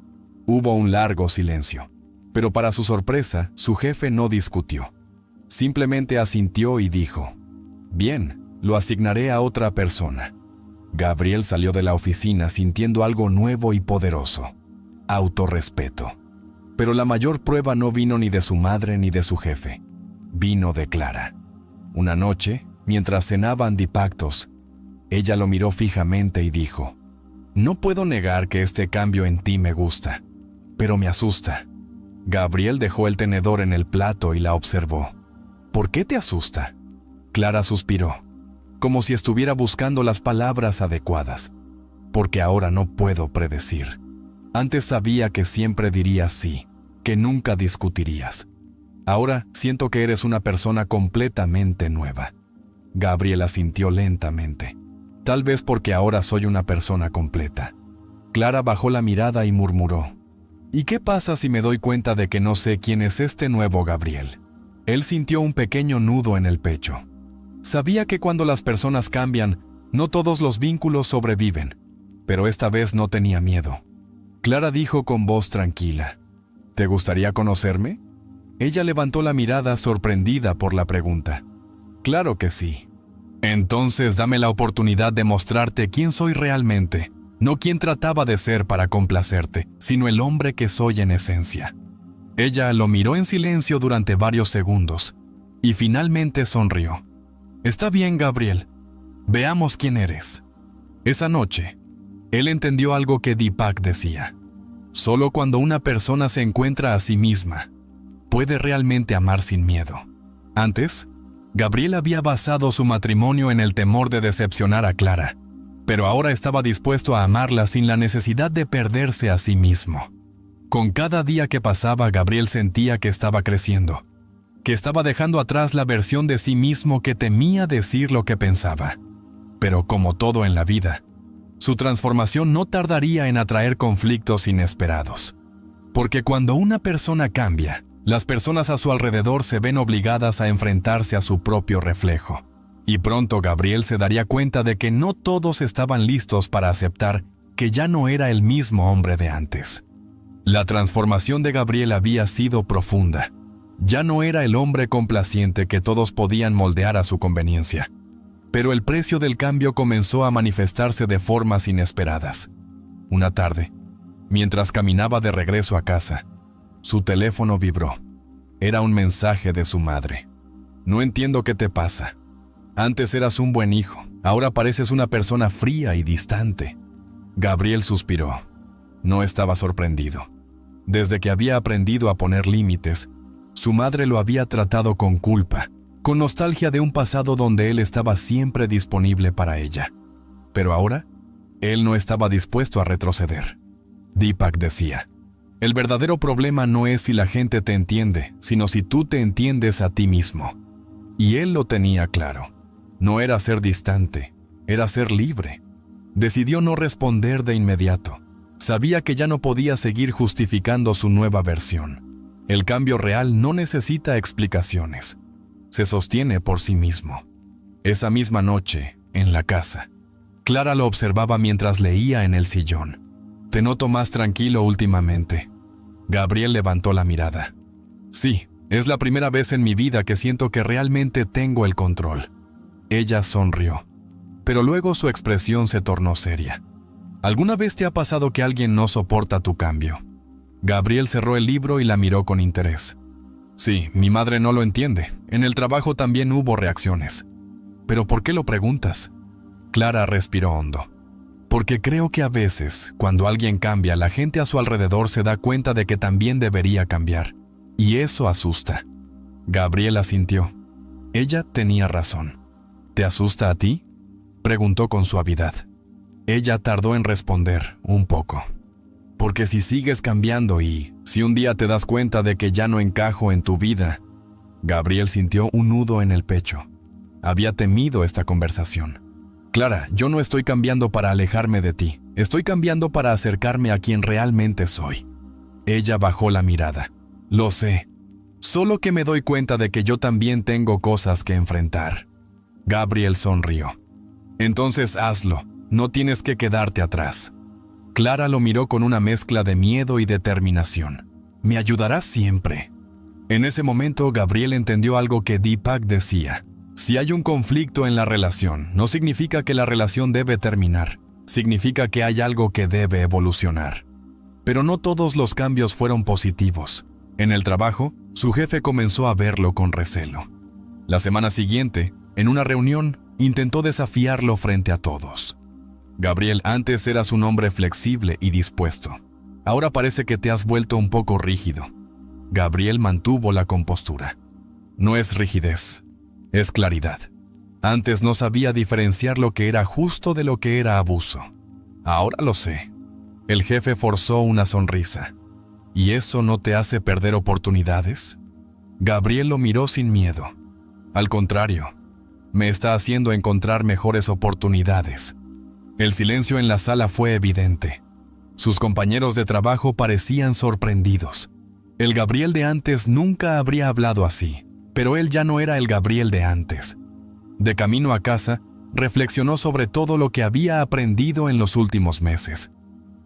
Speaker 1: Hubo un largo silencio, pero para su sorpresa, su jefe no discutió. Simplemente asintió y dijo: «Bien, lo asignaré a otra persona». Gabriel salió de la oficina sintiendo algo nuevo y poderoso: autorrespeto. Pero la mayor prueba no vino ni de su madre ni de su jefe. Vino de Clara. Una noche, mientras cenaban Deepaktos, ella lo miró fijamente y dijo: «No puedo negar que este cambio en ti me gusta, pero me asusta». Gabriel dejó el tenedor en el plato y la observó. «¿Por qué te asusta?». Clara suspiró, como si estuviera buscando las palabras adecuadas. «Porque ahora no puedo predecir. Antes sabía que siempre dirías sí, que nunca discutirías. Ahora siento que eres una persona completamente nueva». Gabriel asintió lentamente. «Tal vez porque ahora soy una persona completa». Clara bajó la mirada y murmuró: «¿Y qué pasa si me doy cuenta de que no sé quién es este nuevo Gabriel?». Él sintió un pequeño nudo en el pecho. Sabía que cuando las personas cambian, no todos los vínculos sobreviven, pero esta vez no tenía miedo. Clara dijo con voz tranquila: «¿Te gustaría conocerme?». Ella levantó la mirada sorprendida por la pregunta. «Claro que sí». «Entonces dame la oportunidad de mostrarte quién soy realmente, no quién trataba de ser para complacerte, sino el hombre que soy en esencia». Ella lo miró en silencio durante varios segundos y finalmente sonrió. «Está bien, Gabriel. Veamos quién eres». Esa noche, él entendió algo que Deepak decía: solo cuando una persona se encuentra a sí misma, puede realmente amar sin miedo. Antes, Gabriel había basado su matrimonio en el temor de decepcionar a Clara. pero ahora estaba dispuesto a amarla sin la necesidad de perderse a sí mismo. Con cada día que pasaba, Gabriel sentía que estaba creciendo, que estaba dejando atrás la versión de sí mismo que temía decir lo que pensaba. Pero como todo en la vida, su transformación no tardaría en atraer conflictos inesperados. Porque cuando una persona cambia, las personas a su alrededor se ven obligadas a enfrentarse a su propio reflejo. Y pronto Gabriel se daría cuenta de que no todos estaban listos para aceptar que ya no era el mismo hombre de antes. La transformación de Gabriel había sido profunda. Ya no era el hombre complaciente que todos podían moldear a su conveniencia. Pero el precio del cambio comenzó a manifestarse de formas inesperadas. Una tarde, mientras caminaba de regreso a casa, su teléfono vibró. Era un mensaje de su madre. «No entiendo qué te pasa. Antes eras un buen hijo, ahora pareces una persona fría y distante». Gabriel suspiró. No estaba sorprendido. Desde que había aprendido a poner límites, su madre lo había tratado con culpa, con nostalgia de un pasado donde él estaba siempre disponible para ella. Pero ahora, él no estaba dispuesto a retroceder. Deepak decía, «El verdadero problema no es si la gente te entiende, sino si tú te entiendes a ti mismo». Y él lo tenía claro. No era ser distante, era ser libre. Decidió no responder de inmediato. Sabía que ya no podía seguir justificando su nueva versión. El cambio real no necesita explicaciones. Se sostiene por sí mismo. Esa misma noche, en la casa, Clara lo observaba mientras leía en el sillón. «Te noto más tranquilo últimamente». Gabriel levantó la mirada. «Sí, es la primera vez en mi vida que siento que realmente tengo el control». Ella sonrió, pero luego su expresión se tornó seria. «¿Alguna vez te ha pasado que alguien no soporta tu cambio?» Gabriel cerró el libro y la miró con interés. «Sí, mi madre no lo entiende. En el trabajo también hubo reacciones». «¿Pero por qué lo preguntas?» Clara respiró hondo. «Porque creo que a veces, cuando alguien cambia, la gente a su alrededor se da cuenta de que también debería cambiar. Y eso asusta». Gabriel asintió. Ella tenía razón. «¿Te asusta a ti?», preguntó con suavidad. Ella tardó en responder, un poco. «Porque si sigues cambiando y si un día te das cuenta de que ya no encajo en tu vida». Gabriel sintió un nudo en el pecho. Había temido esta conversación. «Clara, yo no estoy cambiando para alejarme de ti. Estoy cambiando para acercarme a quien realmente soy». Ella bajó la mirada. «Lo sé. Solo que me doy cuenta de que yo también tengo cosas que enfrentar». Gabriel sonrió. «Entonces hazlo. No tienes que quedarte atrás». Clara lo miró con una mezcla de miedo y determinación. «¿Me ayudarás siempre?». En ese momento, Gabriel entendió algo que Deepak decía. Si hay un conflicto en la relación, no significa que la relación debe terminar. Significa que hay algo que debe evolucionar. Pero no todos los cambios fueron positivos. En el trabajo, su jefe comenzó a verlo con recelo. La semana siguiente, en una reunión, intentó desafiarlo frente a todos. «Gabriel, antes eras un hombre flexible y dispuesto. Ahora parece que te has vuelto un poco rígido». Gabriel mantuvo la compostura. «No es rigidez, es claridad. Antes no sabía diferenciar lo que era justo de lo que era abuso. Ahora lo sé». El jefe forzó una sonrisa. «¿Y eso no te hace perder oportunidades?». Gabriel lo miró sin miedo. «Al contrario, me está haciendo encontrar mejores oportunidades». El silencio en la sala fue evidente. Sus compañeros de trabajo parecían sorprendidos. El Gabriel de antes nunca habría hablado así, pero él ya no era el Gabriel de antes. De camino a casa, reflexionó sobre todo lo que había aprendido en los últimos meses.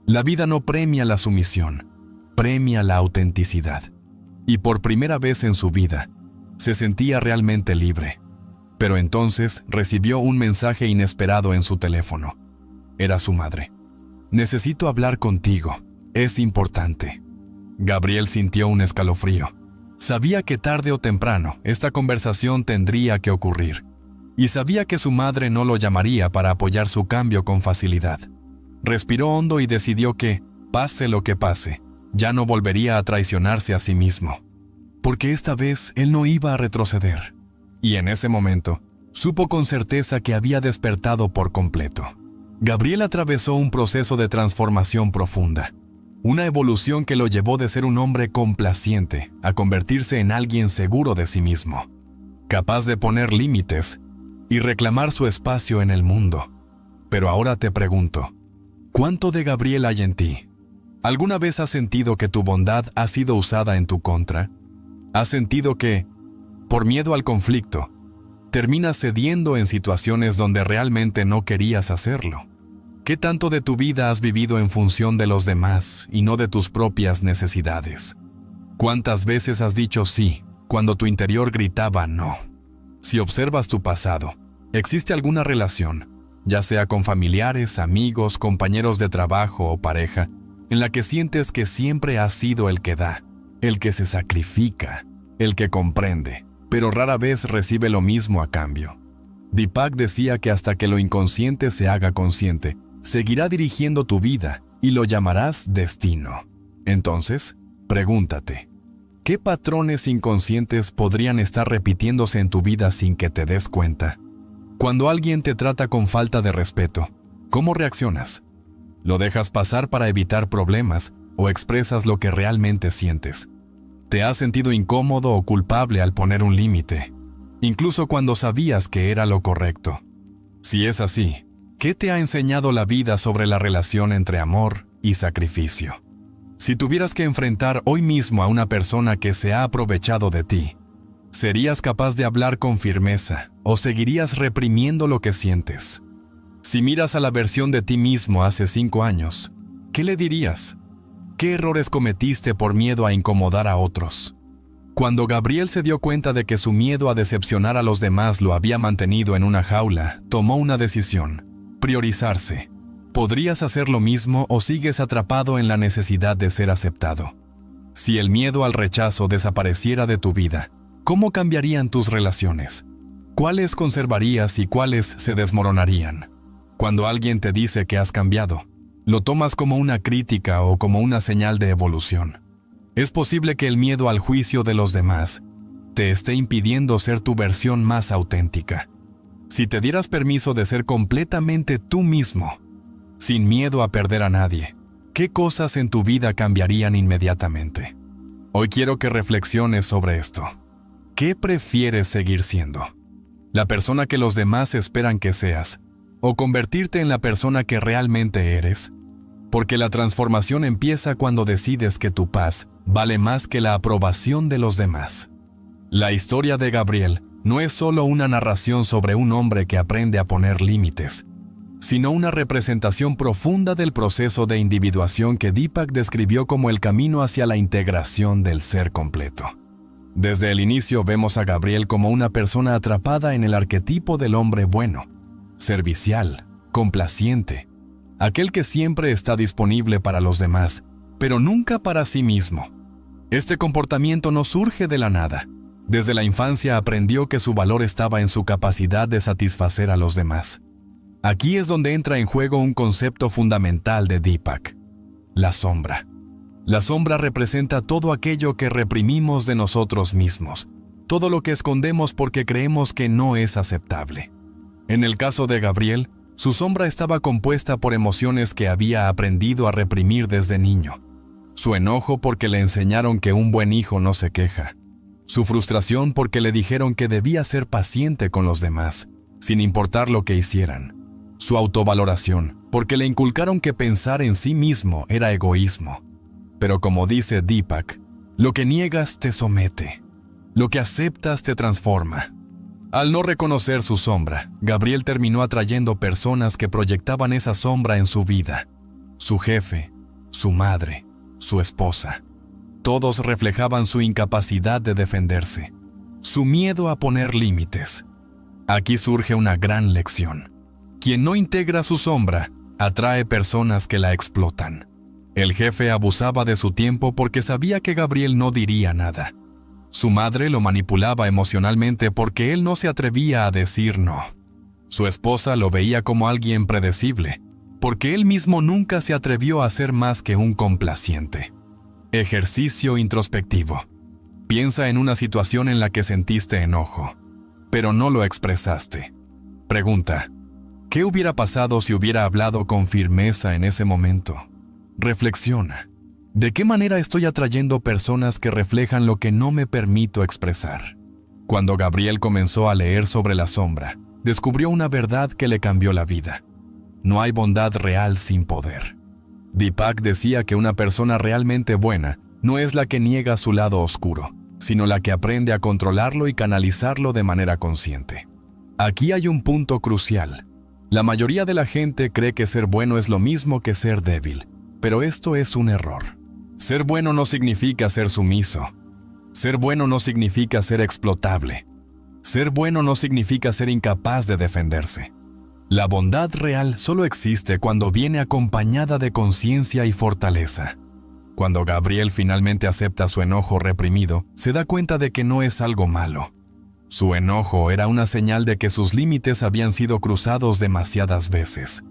Speaker 1: La vida no premia la sumisión, premia la autenticidad. Y por primera vez en su vida, se sentía realmente libre. Pero entonces recibió un mensaje inesperado en su teléfono. Era su madre. «Necesito hablar contigo. Es importante». Gabriel sintió un escalofrío. Sabía que tarde o temprano esta conversación tendría que ocurrir. Y sabía que su madre no lo llamaría para apoyar su cambio con facilidad. Respiró hondo y decidió que, pase lo que pase, ya no volvería a traicionarse a sí mismo. Porque esta vez él no iba a retroceder. Y en ese momento, supo con certeza que había despertado por completo. Gabriel atravesó un proceso de transformación profunda, una evolución que lo llevó de ser un hombre complaciente a convertirse en alguien seguro de sí mismo, capaz de poner límites y reclamar su espacio en el mundo. Pero ahora te pregunto, ¿cuánto de Gabriel hay en ti? ¿Alguna vez has sentido que tu bondad ha sido usada en tu contra? ¿Has sentido que, por miedo al conflicto, terminas cediendo en situaciones donde realmente no querías hacerlo? ¿Qué tanto de tu vida has vivido en función de los demás y no de tus propias necesidades? ¿Cuántas veces has dicho sí cuando tu interior gritaba no? Si observas tu pasado, ¿existe alguna relación, ya sea con familiares, amigos, compañeros de trabajo o pareja, en la que sientes que siempre has sido el que da, el que se sacrifica, el que comprende, pero rara vez recibe lo mismo a cambio? Deepak decía que hasta que lo inconsciente se haga consciente, seguirá dirigiendo tu vida y lo llamarás destino. Entonces, pregúntate, ¿qué patrones inconscientes podrían estar repitiéndose en tu vida sin que te des cuenta? Cuando alguien te trata con falta de respeto, ¿cómo reaccionas? ¿Lo dejas pasar para evitar problemas o expresas lo que realmente sientes? ¿Te has sentido incómodo o culpable al poner un límite, incluso cuando sabías que era lo correcto? Si es así, ¿qué te ha enseñado la vida sobre la relación entre amor y sacrificio? Si tuvieras que enfrentar hoy mismo a una persona que se ha aprovechado de ti, ¿serías capaz de hablar con firmeza o seguirías reprimiendo lo que sientes? Si miras a la versión de ti mismo hace 5 años, ¿qué le dirías? ¿Qué errores cometiste por miedo a incomodar a otros? Cuando Gabriel se dio cuenta de que su miedo a decepcionar a los demás lo había mantenido en una jaula, tomó una decisión: priorizarse. ¿Podrías hacer lo mismo o sigues atrapado en la necesidad de ser aceptado? Si el miedo al rechazo desapareciera de tu vida, ¿cómo cambiarían tus relaciones? ¿Cuáles conservarías y cuáles se desmoronarían? Cuando alguien te dice que has cambiado, ¿lo tomas como una crítica o como una señal de evolución? Es posible que el miedo al juicio de los demás te esté impidiendo ser tu versión más auténtica. Si te dieras permiso de ser completamente tú mismo, sin miedo a perder a nadie, ¿qué cosas en tu vida cambiarían inmediatamente? Hoy quiero que reflexiones sobre esto. ¿Qué prefieres seguir siendo? ¿La persona que los demás esperan que seas, o convertirte en la persona que realmente eres? Porque la transformación empieza cuando decides que tu paz vale más que la aprobación de los demás. La historia de Gabriel no es solo una narración sobre un hombre que aprende a poner límites, sino una representación profunda del proceso de individuación que Deepak describió como el camino hacia la integración del ser completo. Desde el inicio vemos a Gabriel como una persona atrapada en el arquetipo del hombre bueno, servicial, complaciente, aquel que siempre está disponible para los demás, pero nunca para sí mismo. Este comportamiento no surge de la nada. Desde la infancia aprendió que su valor estaba en su capacidad de satisfacer a los demás. Aquí es donde entra en juego un concepto fundamental de Deepak: la sombra. La sombra representa todo aquello que reprimimos de nosotros mismos, todo lo que escondemos porque creemos que no es aceptable. En el caso de Gabriel, su sombra estaba compuesta por emociones que había aprendido a reprimir desde niño. Su enojo porque le enseñaron que un buen hijo no se queja. Su frustración porque le dijeron que debía ser paciente con los demás, sin importar lo que hicieran. Su autovaloración porque le inculcaron que pensar en sí mismo era egoísmo. Pero como dice Deepak, lo que niegas te somete, lo que aceptas te transforma. Al no reconocer su sombra, Gabriel terminó atrayendo personas que proyectaban esa sombra en su vida. Su jefe, su madre, su esposa. Todos reflejaban su incapacidad de defenderse, su miedo a poner límites. Aquí surge una gran lección. Quien no integra su sombra, atrae personas que la explotan. El jefe abusaba de su tiempo porque sabía que Gabriel no diría nada. Su madre lo manipulaba emocionalmente porque él no se atrevía a decir no. Su esposa lo veía como alguien predecible, porque él mismo nunca se atrevió a ser más que un complaciente. Ejercicio introspectivo. Piensa en una situación en la que sentiste enojo, pero no lo expresaste. Pregunta: ¿Qué hubiera pasado si hubiera hablado con firmeza en ese momento? Reflexiona. ¿De qué manera estoy atrayendo personas que reflejan lo que no me permito expresar? Cuando Gabriel comenzó a leer sobre la sombra, descubrió una verdad que le cambió la vida. No hay bondad real sin poder. Deepak decía que una persona realmente buena no es la que niega su lado oscuro, sino la que aprende a controlarlo y canalizarlo de manera consciente. Aquí hay un punto crucial. La mayoría de la gente cree que ser bueno es lo mismo que ser débil, pero esto es un error. Ser bueno no significa ser sumiso. Ser bueno no significa ser explotable. Ser bueno no significa ser incapaz de defenderse. La bondad real solo existe cuando viene acompañada de conciencia y fortaleza. Cuando Gabriel finalmente acepta su enojo reprimido, se da cuenta de que no es algo malo. Su enojo era una señal de que sus límites habían sido cruzados demasiadas veces.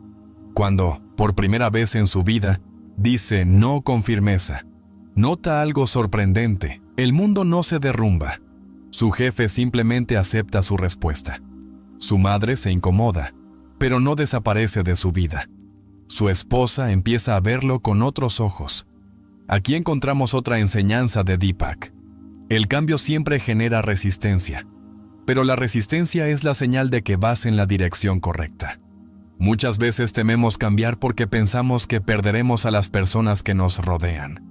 Speaker 1: Cuando, por primera vez en su vida, dice no con firmeza, nota algo sorprendente: el mundo no se derrumba. Su jefe simplemente acepta su respuesta. Su madre se incomoda, pero no desaparece de su vida. Su esposa empieza a verlo con otros ojos. Aquí encontramos otra enseñanza de Deepak. El cambio siempre genera resistencia, pero la resistencia es la señal de que vas en la dirección correcta. Muchas veces tememos cambiar porque pensamos que perderemos a las personas que nos rodean.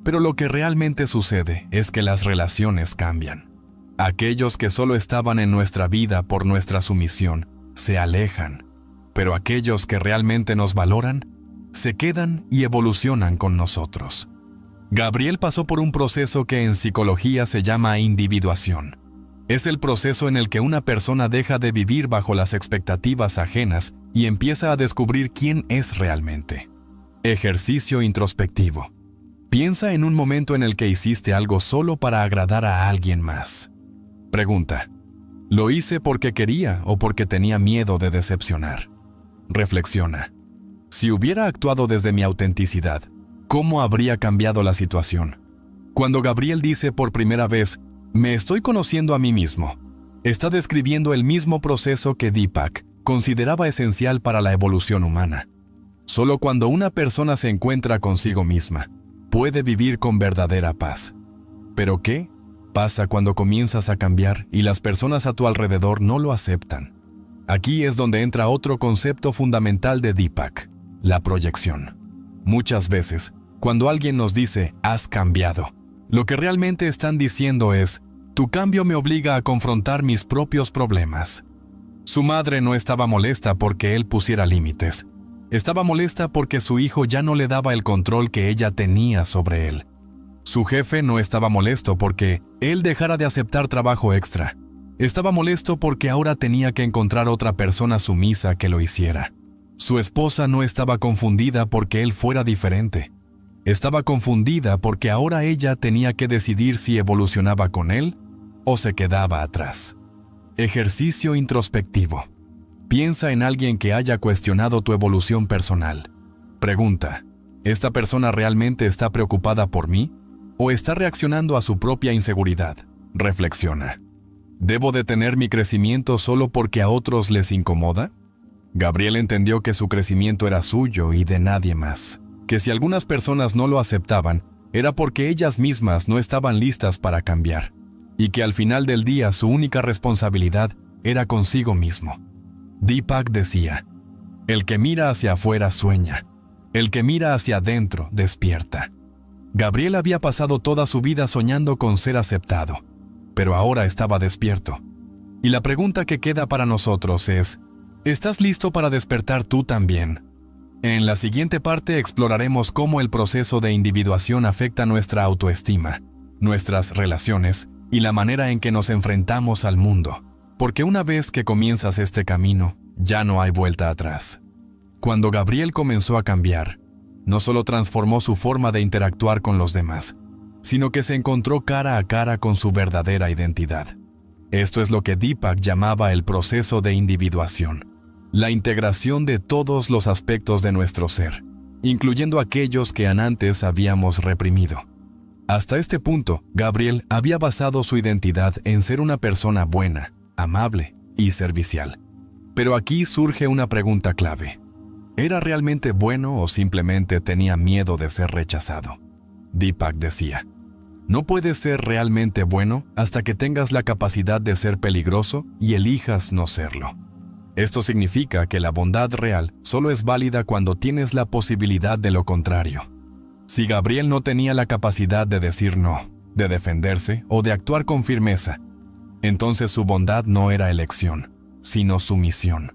Speaker 1: Pero lo que realmente sucede es que las relaciones cambian. Aquellos que solo estaban en nuestra vida por nuestra sumisión se alejan, pero aquellos que realmente nos valoran se quedan y evolucionan con nosotros. Gabriel pasó por un proceso que en psicología se llama individuación. Es el proceso en el que una persona deja de vivir bajo las expectativas ajenas y empieza a descubrir quién es realmente. Ejercicio introspectivo. Piensa en un momento en el que hiciste algo solo para agradar a alguien más. Pregunta: ¿lo hice porque quería o porque tenía miedo de decepcionar? Reflexiona. Si hubiera actuado desde mi autenticidad, ¿cómo habría cambiado la situación? Cuando Gabriel dice por primera vez, me estoy conociendo a mí mismo, está describiendo el mismo proceso que Deepak consideraba esencial para la evolución humana. Solo cuando una persona se encuentra consigo misma, puede vivir con verdadera paz. ¿Pero qué pasa cuando comienzas a cambiar y las personas a tu alrededor no lo aceptan? Aquí es donde entra otro concepto fundamental de Deepak: la proyección. Muchas veces, cuando alguien nos dice, has cambiado, lo que realmente están diciendo es, tu cambio me obliga a confrontar mis propios problemas. Su madre no estaba molesta porque él pusiera límites. Estaba molesta porque su hijo ya no le daba el control que ella tenía sobre él. Su jefe no estaba molesto porque él dejara de aceptar trabajo extra. Estaba molesto porque ahora tenía que encontrar otra persona sumisa que lo hiciera. Su esposa no estaba confundida porque él fuera diferente. Estaba confundida porque ahora ella tenía que decidir si evolucionaba con él o se quedaba atrás. Ejercicio introspectivo. Piensa en alguien que haya cuestionado tu evolución personal. Pregunta: ¿esta persona realmente está preocupada por mí o está reaccionando a su propia inseguridad? Reflexiona. ¿Debo detener mi crecimiento solo porque a otros les incomoda? Gabriel entendió que su crecimiento era suyo y de nadie más. Que si algunas personas no lo aceptaban, era porque ellas mismas no estaban listas para cambiar, y que al final del día su única responsabilidad era consigo mismo. Deepak decía, el que mira hacia afuera sueña, el que mira hacia adentro despierta. Gabriel había pasado toda su vida soñando con ser aceptado, pero ahora estaba despierto. Y la pregunta que queda para nosotros es, ¿estás listo para despertar tú también? En la siguiente parte exploraremos cómo el proceso de individuación afecta nuestra autoestima, nuestras relaciones y la manera en que nos enfrentamos al mundo. Porque una vez que comienzas este camino, ya no hay vuelta atrás. Cuando Gabriel comenzó a cambiar, no solo transformó su forma de interactuar con los demás, sino que se encontró cara a cara con su verdadera identidad. Esto es lo que Deepak llamaba el proceso de individuación. La integración de todos los aspectos de nuestro ser, incluyendo aquellos que antes habíamos reprimido. Hasta este punto, Gabriel había basado su identidad en ser una persona buena, amable y servicial. Pero aquí surge una pregunta clave. ¿Era realmente bueno o simplemente tenía miedo de ser rechazado? Deepak decía, no puedes ser realmente bueno hasta que tengas la capacidad de ser peligroso y elijas no serlo. Esto significa que la bondad real solo es válida cuando tienes la posibilidad de lo contrario. Si Gabriel no tenía la capacidad de decir no, de defenderse o de actuar con firmeza, entonces su bondad no era elección, sino sumisión.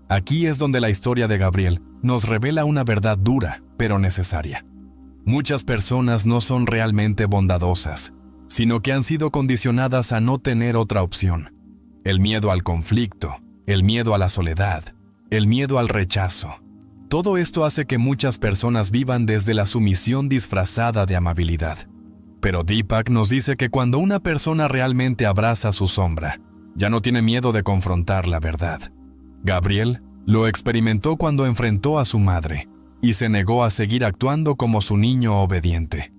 Speaker 1: Aquí es donde la historia de Gabriel nos revela una verdad dura, pero necesaria. Muchas personas no son realmente bondadosas, sino que han sido condicionadas a no tener otra opción. El miedo al conflicto, el miedo a la soledad, el miedo al rechazo. Todo esto hace que muchas personas vivan desde la sumisión disfrazada de amabilidad. Pero Deepak nos dice que cuando una persona realmente abraza su sombra, ya no tiene miedo de confrontar la verdad. Gabriel lo experimentó cuando enfrentó a su madre y se negó a seguir actuando como su niño obediente.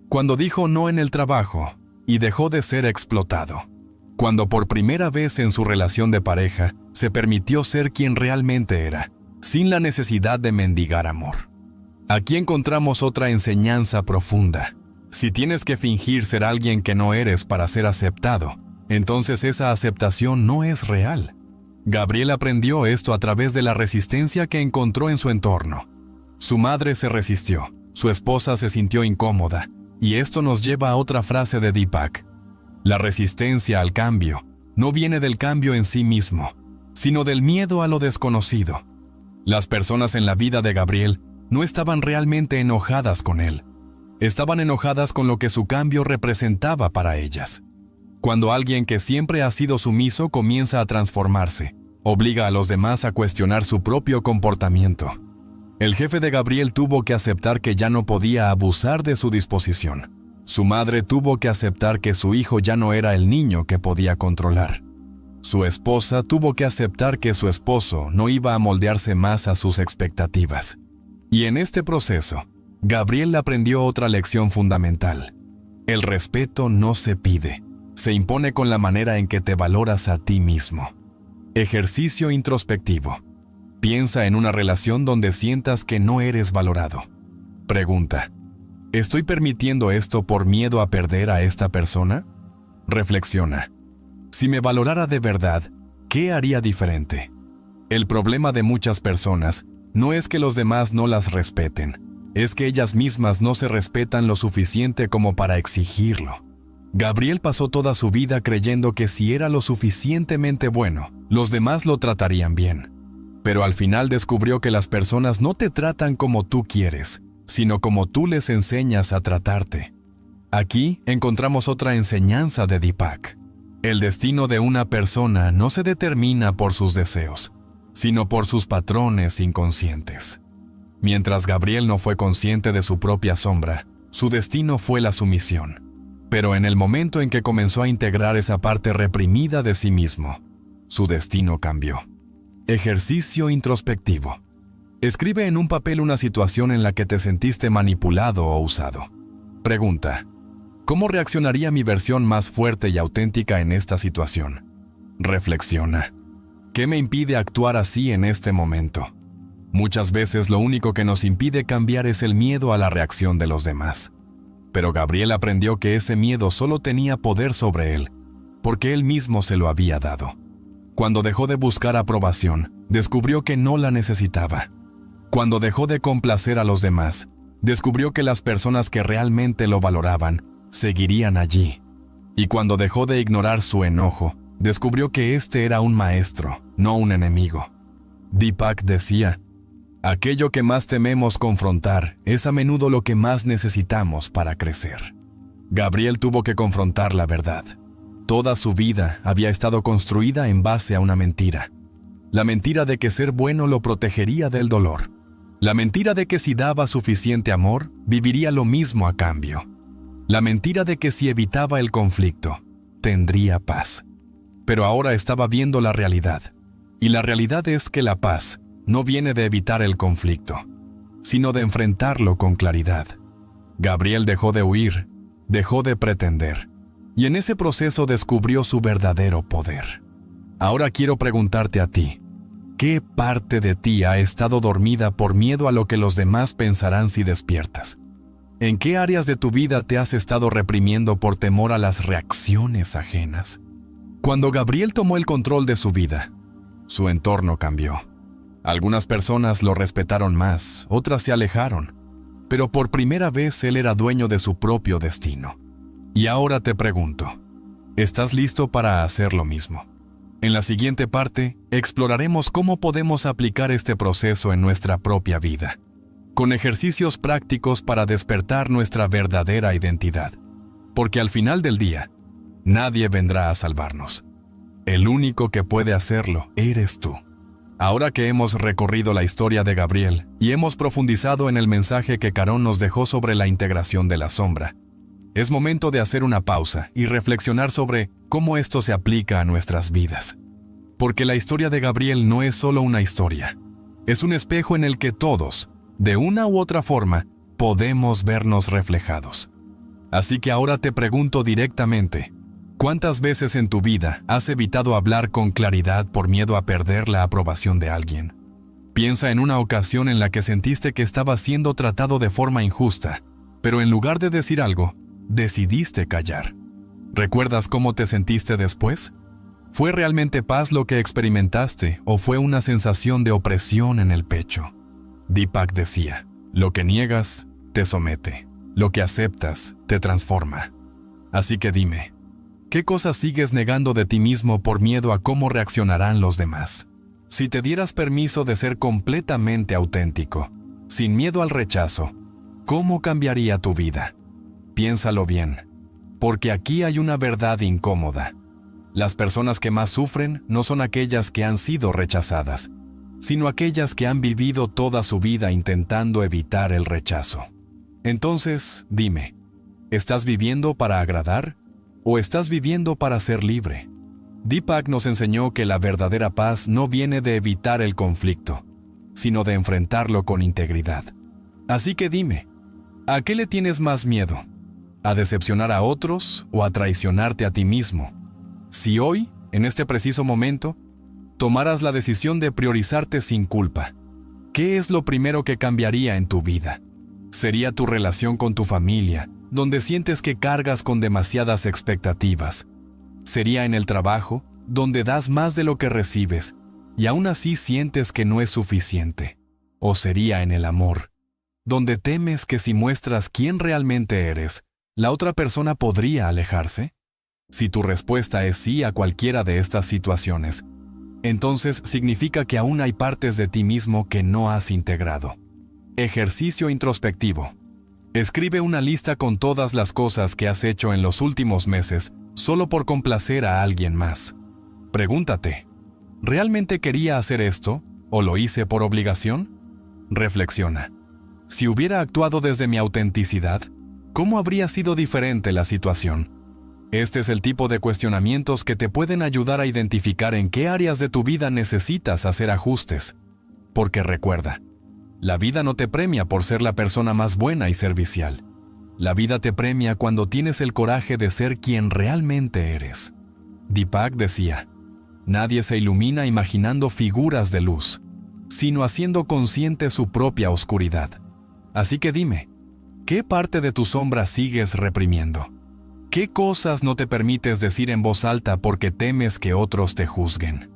Speaker 1: Cuando dijo no en el trabajo y dejó de ser explotado. Cuando por primera vez en su relación de pareja se permitió ser quien realmente era, sin la necesidad de mendigar amor. Aquí encontramos otra enseñanza profunda. Si tienes que fingir ser alguien que no eres para ser aceptado, entonces esa aceptación no es real. Gabriel aprendió esto a través de la resistencia que encontró en su entorno. Su madre se resistió, su esposa se sintió incómoda, y esto nos lleva a otra frase de Deepak. La resistencia al cambio no viene del cambio en sí mismo, sino del miedo a lo desconocido. Las personas en la vida de Gabriel no estaban realmente enojadas con él. Estaban enojadas con lo que su cambio representaba para ellas. Cuando alguien que siempre ha sido sumiso comienza a transformarse, obliga a los demás a cuestionar su propio comportamiento. El jefe de Gabriel tuvo que aceptar que ya no podía abusar de su disposición. Su madre tuvo que aceptar que su hijo ya no era el niño que podía controlar. Su esposa tuvo que aceptar que su esposo no iba a moldearse más a sus expectativas. Y en este proceso, Gabriel aprendió otra lección fundamental. El respeto no se pide, se impone con la manera en que te valoras a ti mismo. Ejercicio introspectivo. Piensa en una relación donde sientas que no eres valorado. Pregunta: ¿estoy permitiendo esto por miedo a perder a esta persona? Reflexiona. Si me valorara de verdad, ¿qué haría diferente? El problema de muchas personas no es que los demás no las respeten, es que ellas mismas no se respetan lo suficiente como para exigirlo. Gabriel pasó toda su vida creyendo que si era lo suficientemente bueno, los demás lo tratarían bien. Pero al final descubrió que las personas no te tratan como tú quieres, sino como tú les enseñas a tratarte. Aquí encontramos otra enseñanza de Deepak. El destino de una persona no se determina por sus deseos, sino por sus patrones inconscientes. Mientras Gabriel no fue consciente de su propia sombra, su destino fue la sumisión. Pero en el momento en que comenzó a integrar esa parte reprimida de sí mismo, su destino cambió. Ejercicio introspectivo. Escribe en un papel una situación en la que te sentiste manipulado o usado. Pregunta: ¿cómo reaccionaría mi versión más fuerte y auténtica en esta situación? Reflexiona. ¿Qué me impide actuar así en este momento? Muchas veces lo único que nos impide cambiar es el miedo a la reacción de los demás. Pero Gabriel aprendió que ese miedo solo tenía poder sobre él, porque él mismo se lo había dado. Cuando dejó de buscar aprobación, descubrió que no la necesitaba. Cuando dejó de complacer a los demás, descubrió que las personas que realmente lo valoraban seguirían allí. Y cuando dejó de ignorar su enojo, descubrió que este era un maestro, no un enemigo. Deepak decía: aquello que más tememos confrontar es a menudo lo que más necesitamos para crecer. Gabriel tuvo que confrontar la verdad. Toda su vida había estado construida en base a una mentira. La mentira de que ser bueno lo protegería del dolor. La mentira de que si daba suficiente amor, viviría lo mismo a cambio. La mentira de que si evitaba el conflicto, tendría paz. Pero ahora estaba viendo la realidad. Y la realidad es que la paz no viene de evitar el conflicto, sino de enfrentarlo con claridad. Gabriel dejó de huir, dejó de pretender, y en ese proceso descubrió su verdadero poder. Ahora quiero preguntarte a ti: ¿Qué parte de ti ha estado dormida por miedo a lo que los demás pensarán si despiertas? ¿En qué áreas de tu vida te has estado reprimiendo por temor a las reacciones ajenas? Cuando Gabriel tomó el control de su vida, su entorno cambió. Algunas personas lo respetaron más, otras se alejaron, pero por primera vez él era dueño de su propio destino. Y ahora te pregunto, ¿estás listo para hacer lo mismo? En la siguiente parte, exploraremos cómo podemos aplicar este proceso en nuestra propia vida, con ejercicios prácticos para despertar nuestra verdadera identidad. Porque al final del día, nadie vendrá a salvarnos. El único que puede hacerlo eres tú. Ahora que hemos recorrido la historia de Gabriel y hemos profundizado en el mensaje que Carón nos dejó sobre la integración de la sombra, es momento de hacer una pausa y reflexionar sobre cómo esto se aplica a nuestras vidas. Porque la historia de Gabriel no es solo una historia, es un espejo en el que todos, de una u otra forma, podemos vernos reflejados. Así que ahora te pregunto directamente, ¿cuántas veces en tu vida has evitado hablar con claridad por miedo a perder la aprobación de alguien? Piensa en una ocasión en la que sentiste que estabas siendo tratado de forma injusta, pero en lugar de decir algo, decidiste callar. ¿Recuerdas cómo te sentiste después? ¿Fue realmente paz lo que experimentaste o fue una sensación de opresión en el pecho? Deepak decía, lo que niegas te somete, lo que aceptas te transforma. Así que dime, ¿qué cosas sigues negando de ti mismo por miedo a cómo reaccionarán los demás? Si te dieras permiso de ser completamente auténtico, sin miedo al rechazo, ¿cómo cambiaría tu vida? Piénsalo bien, porque aquí hay una verdad incómoda. Las personas que más sufren no son aquellas que han sido rechazadas, sino aquellas que han vivido toda su vida intentando evitar el rechazo. Entonces, dime, ¿estás viviendo para agradar o estás viviendo para ser libre? Deepak nos enseñó que la verdadera paz no viene de evitar el conflicto, sino de enfrentarlo con integridad. Así que dime, ¿a qué le tienes más miedo? ¿A decepcionar a otros o a traicionarte a ti mismo? Si hoy, en este preciso momento, tomaras la decisión de priorizarte sin culpa, ¿qué es lo primero que cambiaría en tu vida? ¿Sería tu relación con tu familia, donde sientes que cargas con demasiadas expectativas? ¿Sería en el trabajo, donde das más de lo que recibes y aún así sientes que no es suficiente? ¿O sería en el amor, donde temes que si muestras quién realmente eres, la otra persona podría alejarse? Si tu respuesta es sí a cualquiera de estas situaciones, entonces significa que aún hay partes de ti mismo que no has integrado. Ejercicio introspectivo. Escribe una lista con todas las cosas que has hecho en los últimos meses solo por complacer a alguien más. Pregúntate, ¿realmente quería hacer esto o lo hice por obligación? Reflexiona. Si hubiera actuado desde mi autenticidad, ¿cómo habría sido diferente la situación? Este es el tipo de cuestionamientos que te pueden ayudar a identificar en qué áreas de tu vida necesitas hacer ajustes. Porque recuerda, la vida no te premia por ser la persona más buena y servicial. La vida te premia cuando tienes el coraje de ser quien realmente eres. Deepak decía, nadie se ilumina imaginando figuras de luz, sino haciendo consciente su propia oscuridad. Así que dime, ¿qué parte de tu sombra sigues reprimiendo? ¿Qué cosas no te permites decir en voz alta porque temes que otros te juzguen?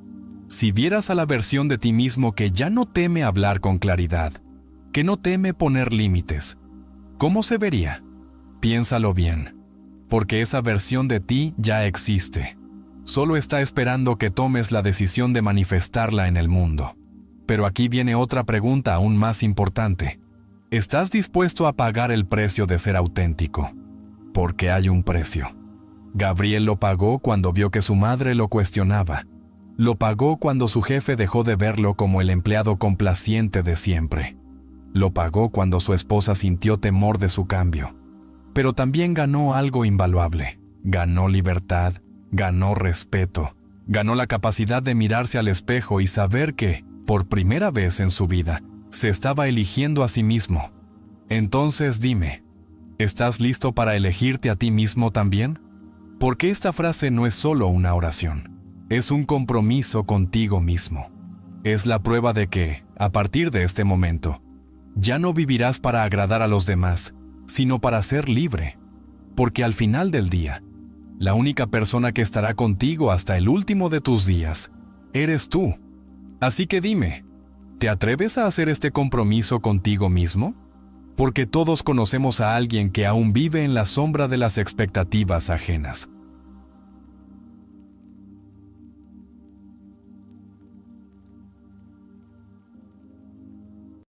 Speaker 1: Si vieras a la versión de ti mismo que ya no teme hablar con claridad, que no teme poner límites, ¿cómo se vería? Piénsalo bien, porque esa versión de ti ya existe. Solo está esperando que tomes la decisión de manifestarla en el mundo. Pero aquí viene otra pregunta aún más importante. ¿Estás dispuesto a pagar el precio de ser auténtico? Porque hay un precio. Gabriel lo pagó cuando vio que su madre lo cuestionaba. Lo pagó cuando su jefe dejó de verlo como el empleado complaciente de siempre. Lo pagó cuando su esposa sintió temor de su cambio. Pero también ganó algo invaluable. Ganó libertad, ganó respeto, ganó la capacidad de mirarse al espejo y saber que, por primera vez en su vida, se estaba eligiendo a sí mismo. Entonces dime, ¿estás listo para elegirte a ti mismo también? Porque esta frase no es solo una oración, es un compromiso contigo mismo. Es la prueba de que, a partir de este momento, ya no vivirás para agradar a los demás, sino para ser libre. Porque al final del día, la única persona que estará contigo hasta el último de tus días, eres tú. Así que dime, ¿te atreves a hacer este compromiso contigo mismo? Porque todos conocemos a alguien que aún vive en la sombra de las expectativas ajenas.